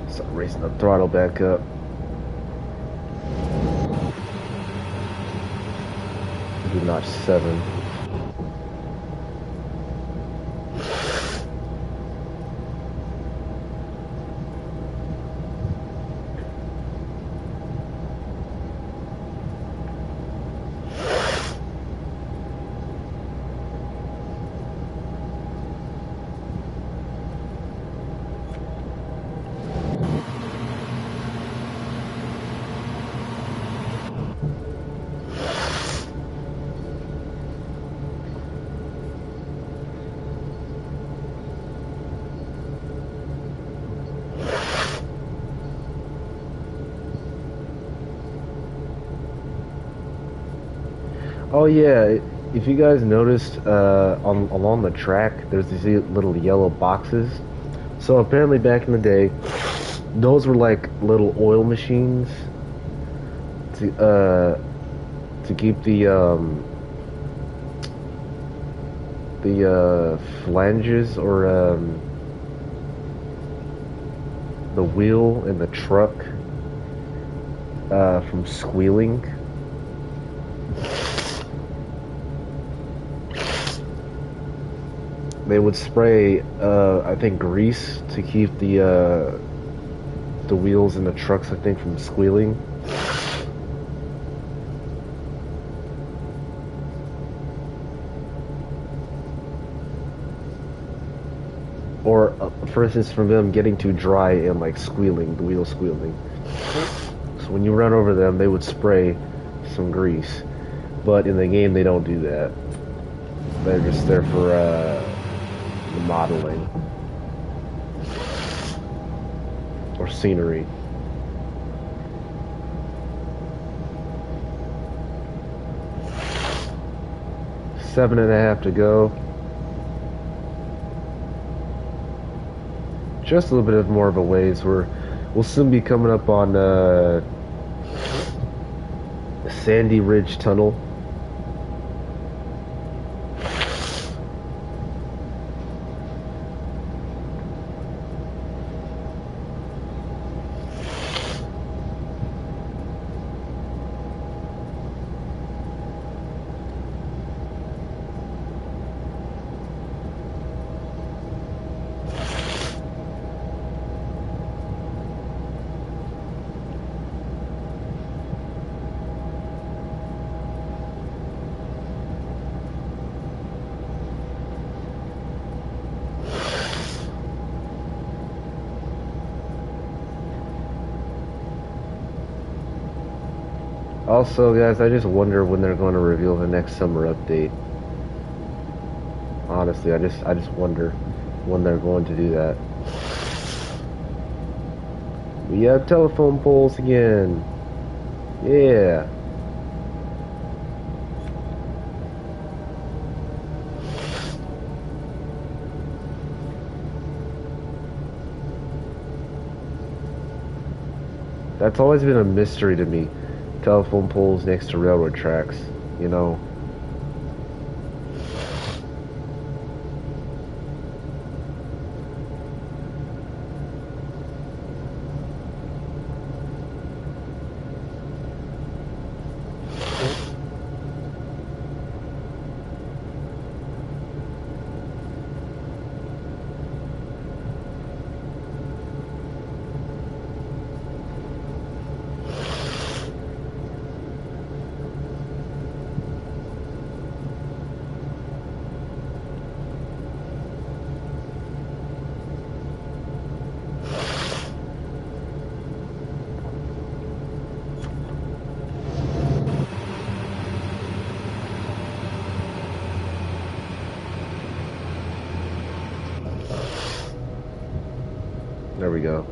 So raising the throttle back up. Do notch 7. Oh yeah, if you guys noticed, along the track, there's these little yellow boxes. So apparently back in the day, those were like little oil machines to keep the flanges or the wheel in the truck from squealing. They would spray, I think, grease to keep the wheels in the trucks, I think, from squealing. Or, for instance, from them getting too dry and like squealing, the wheels squealing. So when you run over them, they would spray some grease. But in the game, they don't do that. They're just there for modeling or scenery. Seven and a half to go. Just a little bit more of a ways. We'll soon be coming up on Sandy Ridge Tunnel. Also, guys, I just wonder when they're going to reveal the next summer update. Honestly, I just wonder when they're going to do that. We have telephone poles again. Yeah. That's always been a mystery to me. Telephone poles next to railroad tracks, you know. There we go.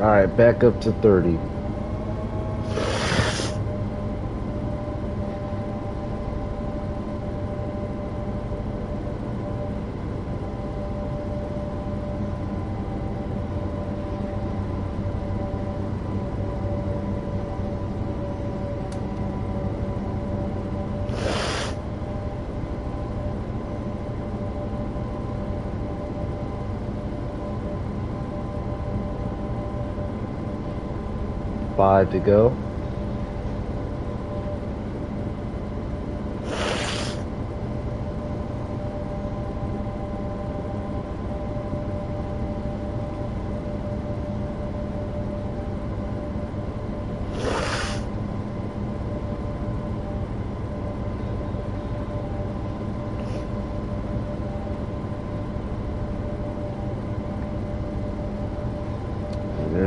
Alright, back up to 30. Five to go.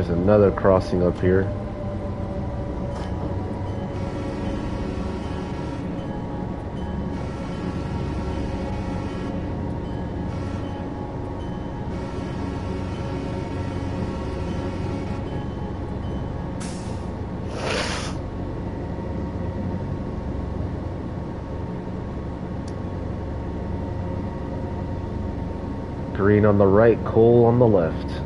there's another crossing up here. Green on the right, coal on the left.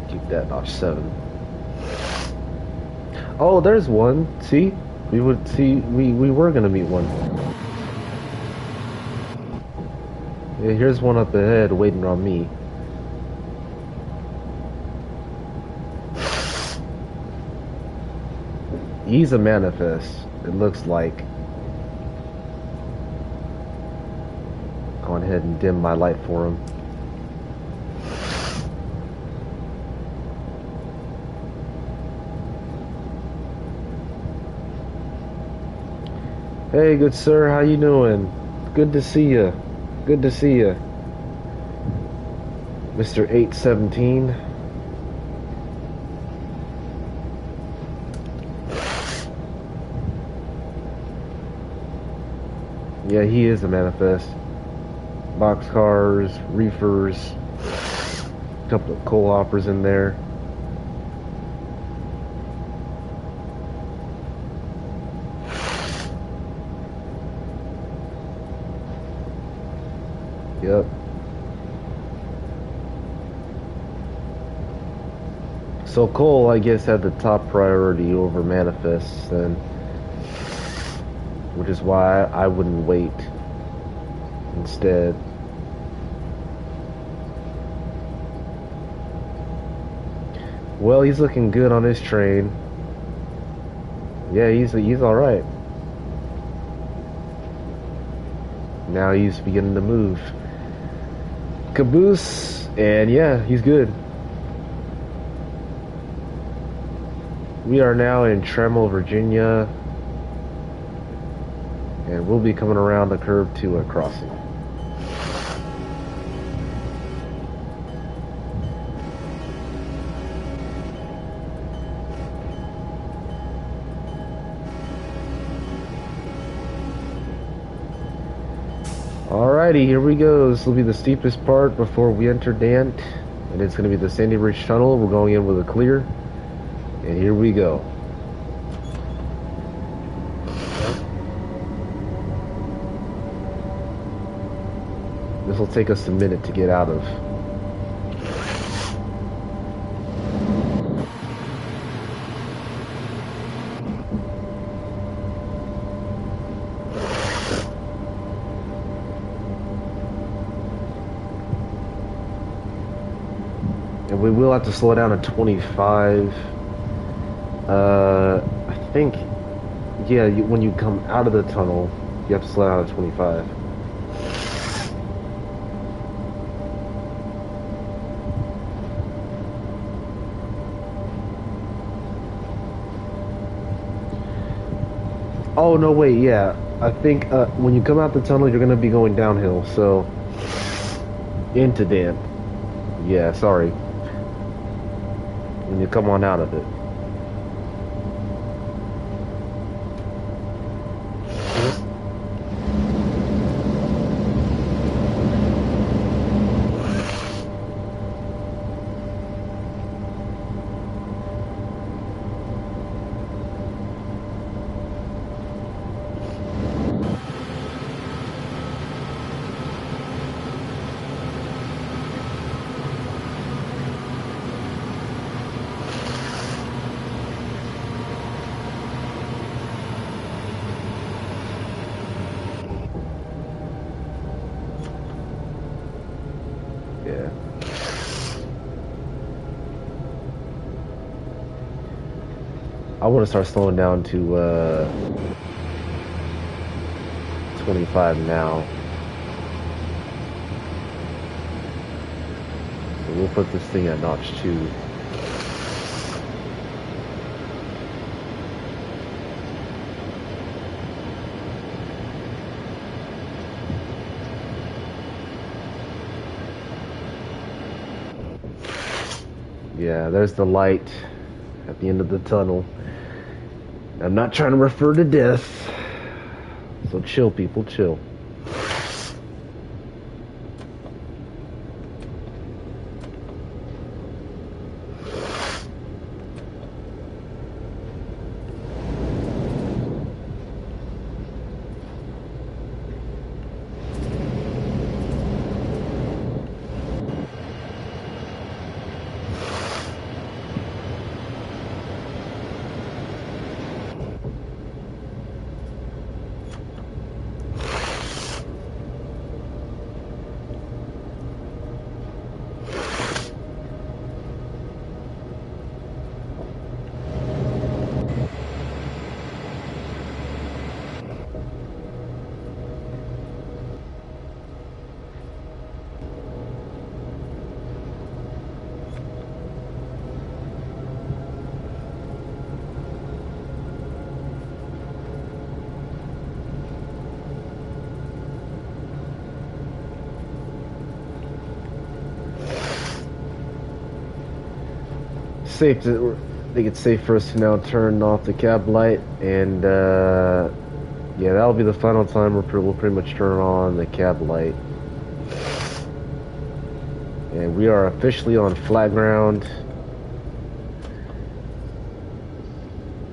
Keep that notch 7. Oh, there's one. See? We were gonna meet one. Yeah, here's one up ahead waiting on me. He's a manifest, it looks like. Go ahead and dim my light for him. Hey, good sir, how you doing? Good to see you. Good to see you. Mr. 817. Yeah, he is a manifest. Boxcars, reefers, a couple of coal hoppers in there. Yep. So coal, I guess, had the top priority over manifests then, which is why I wouldn't wait instead. Well, he's looking good on his train. Yeah, he's all right. Now he's beginning to move. Caboose, and yeah, he's good. We are now in Trammell, Virginia, and we'll be coming around the curve to a crossing. Alrighty, here we go. This will be the steepest part before we enter Dant, and it's going to be the Sandy Ridge Tunnel. We're going in with a clear, and here we go. This will take us a minute to get out of. And we will have to slow down at 25. I think, yeah, when you come out of the tunnel, you have to slow down at 25. Oh, no, wait, yeah. I think when you come out the tunnel, you're gonna be going downhill. So into damp. Yeah, sorry. When you come on out of it. Yeah. I want to start slowing down to 25 now. So we'll put this thing at notch 2. Yeah, there's the light at the end of the tunnel. I'm not trying to refer to death. So chill, people, chill. Safe to, I think it's safe for us to now turn off the cab light, and yeah, that'll be the final time we'll pretty much turn on the cab light. And we are officially on flat ground.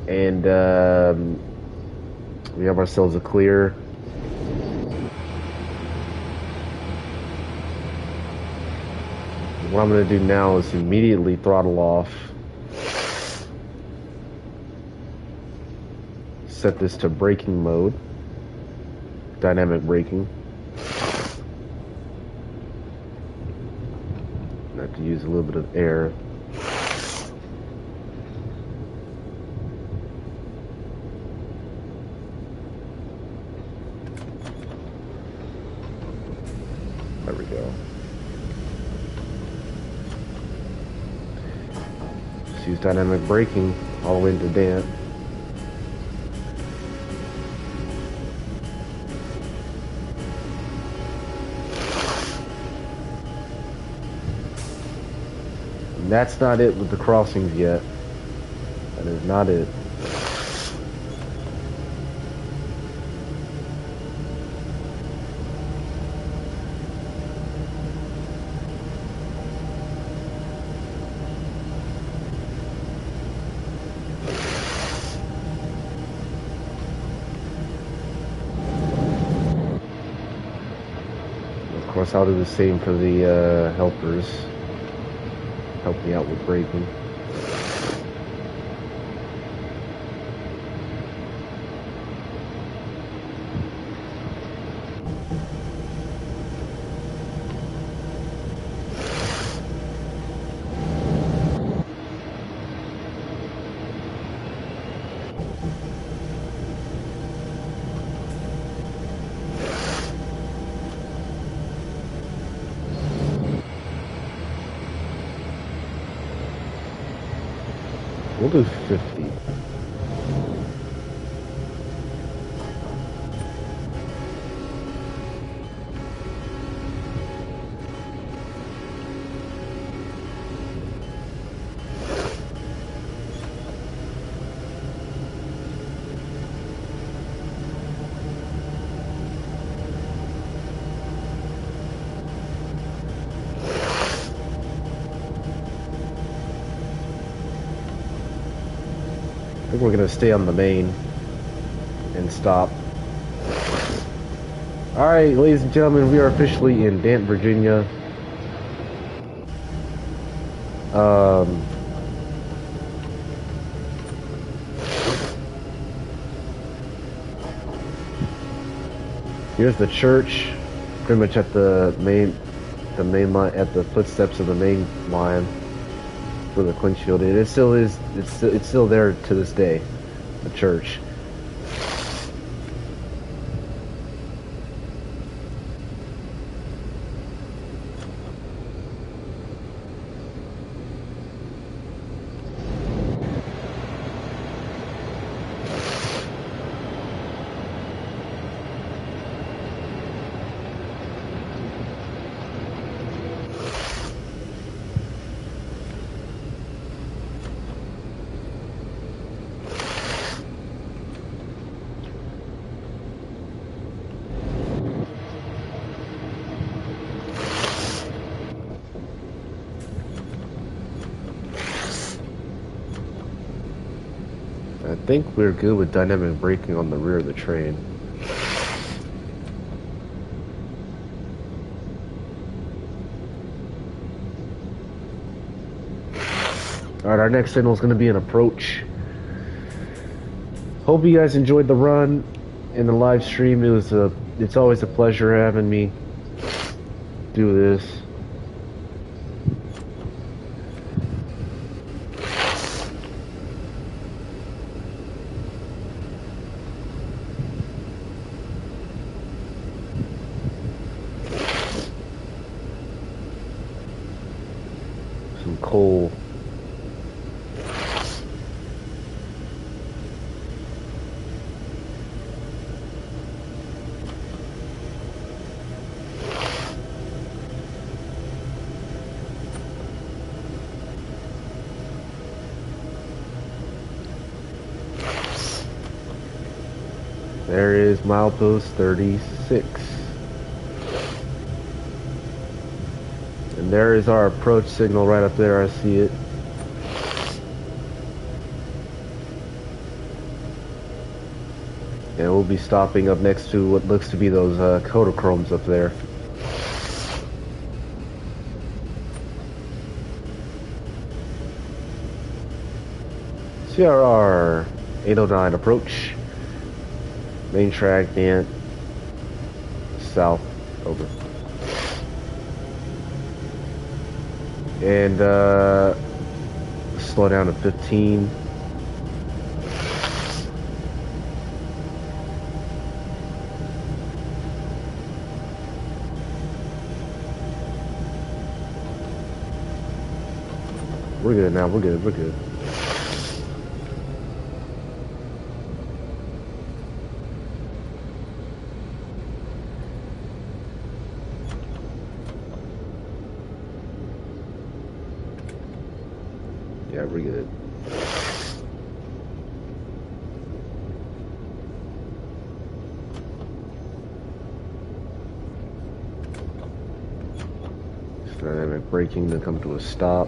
And we have ourselves a clear. What I'm going to do now is immediately throttle off. Set this to braking mode. Dynamic braking. I have to use a little bit of air. There we go. Just use dynamic braking all the way into damp. And that's not it with the crossings yet. That is not it. Of course, I'll do the same for the helpers. Help me out with braking. We'll do 50. think we're gonna stay on the main and stop. Alright, ladies and gentlemen, we are officially in Dant, Virginia. Here's the church, pretty much at the main line, at the footsteps of the main line for the Clinchfield. It still is. It's still there to this day. The church. I think we're good with dynamic braking on the rear of the train. Alright, our next signal is going to be an approach. Hope you guys enjoyed the run and the live stream. It's always a pleasure having me do this. Some coal. There is milepost 36. And there is our approach signal right up there. I see it. And we'll be stopping up next to what looks to be those Kodachromes up there. CRR 809 approach. Main track, Dant. South, over. And slow down to 15. We're good now, we're good, we're good. Yeah, we're good. Dynamic braking to come to a stop.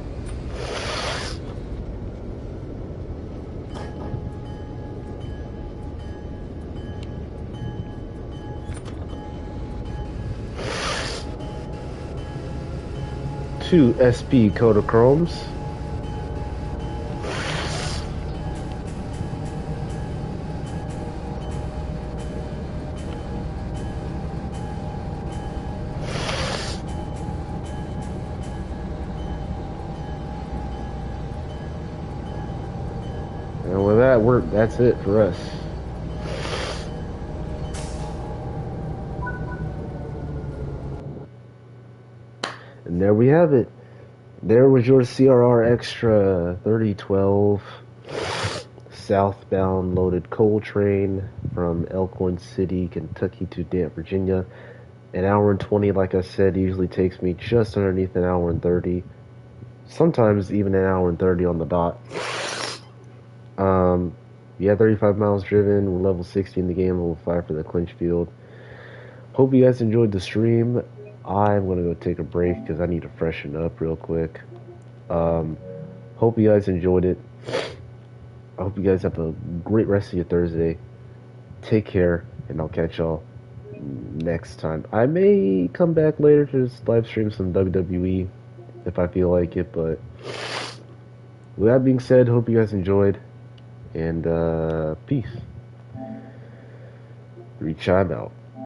Two SP Kodachromes. And with that, that's it for us. And there we have it. There was your CRR Extra 3012 southbound loaded coal train from Elkhorn City, Kentucky to Dant, Virginia. An hour and 20, like I said, usually takes me just underneath an hour and 30. Sometimes even an hour and 30 on the dot. Yeah, 35 miles driven. We're level 60 in the game, level 5 for the Clinchfield. Hope you guys enjoyed the stream. I'm going to go take a break because I need to freshen up real quick. Hope you guys enjoyed it. I hope you guys have a great rest of your Thursday. Take care, and I'll catch y'all next time. I may come back later to just live stream some WWE if I feel like it, but with that being said, hope you guys enjoyed, and peace. Reach out.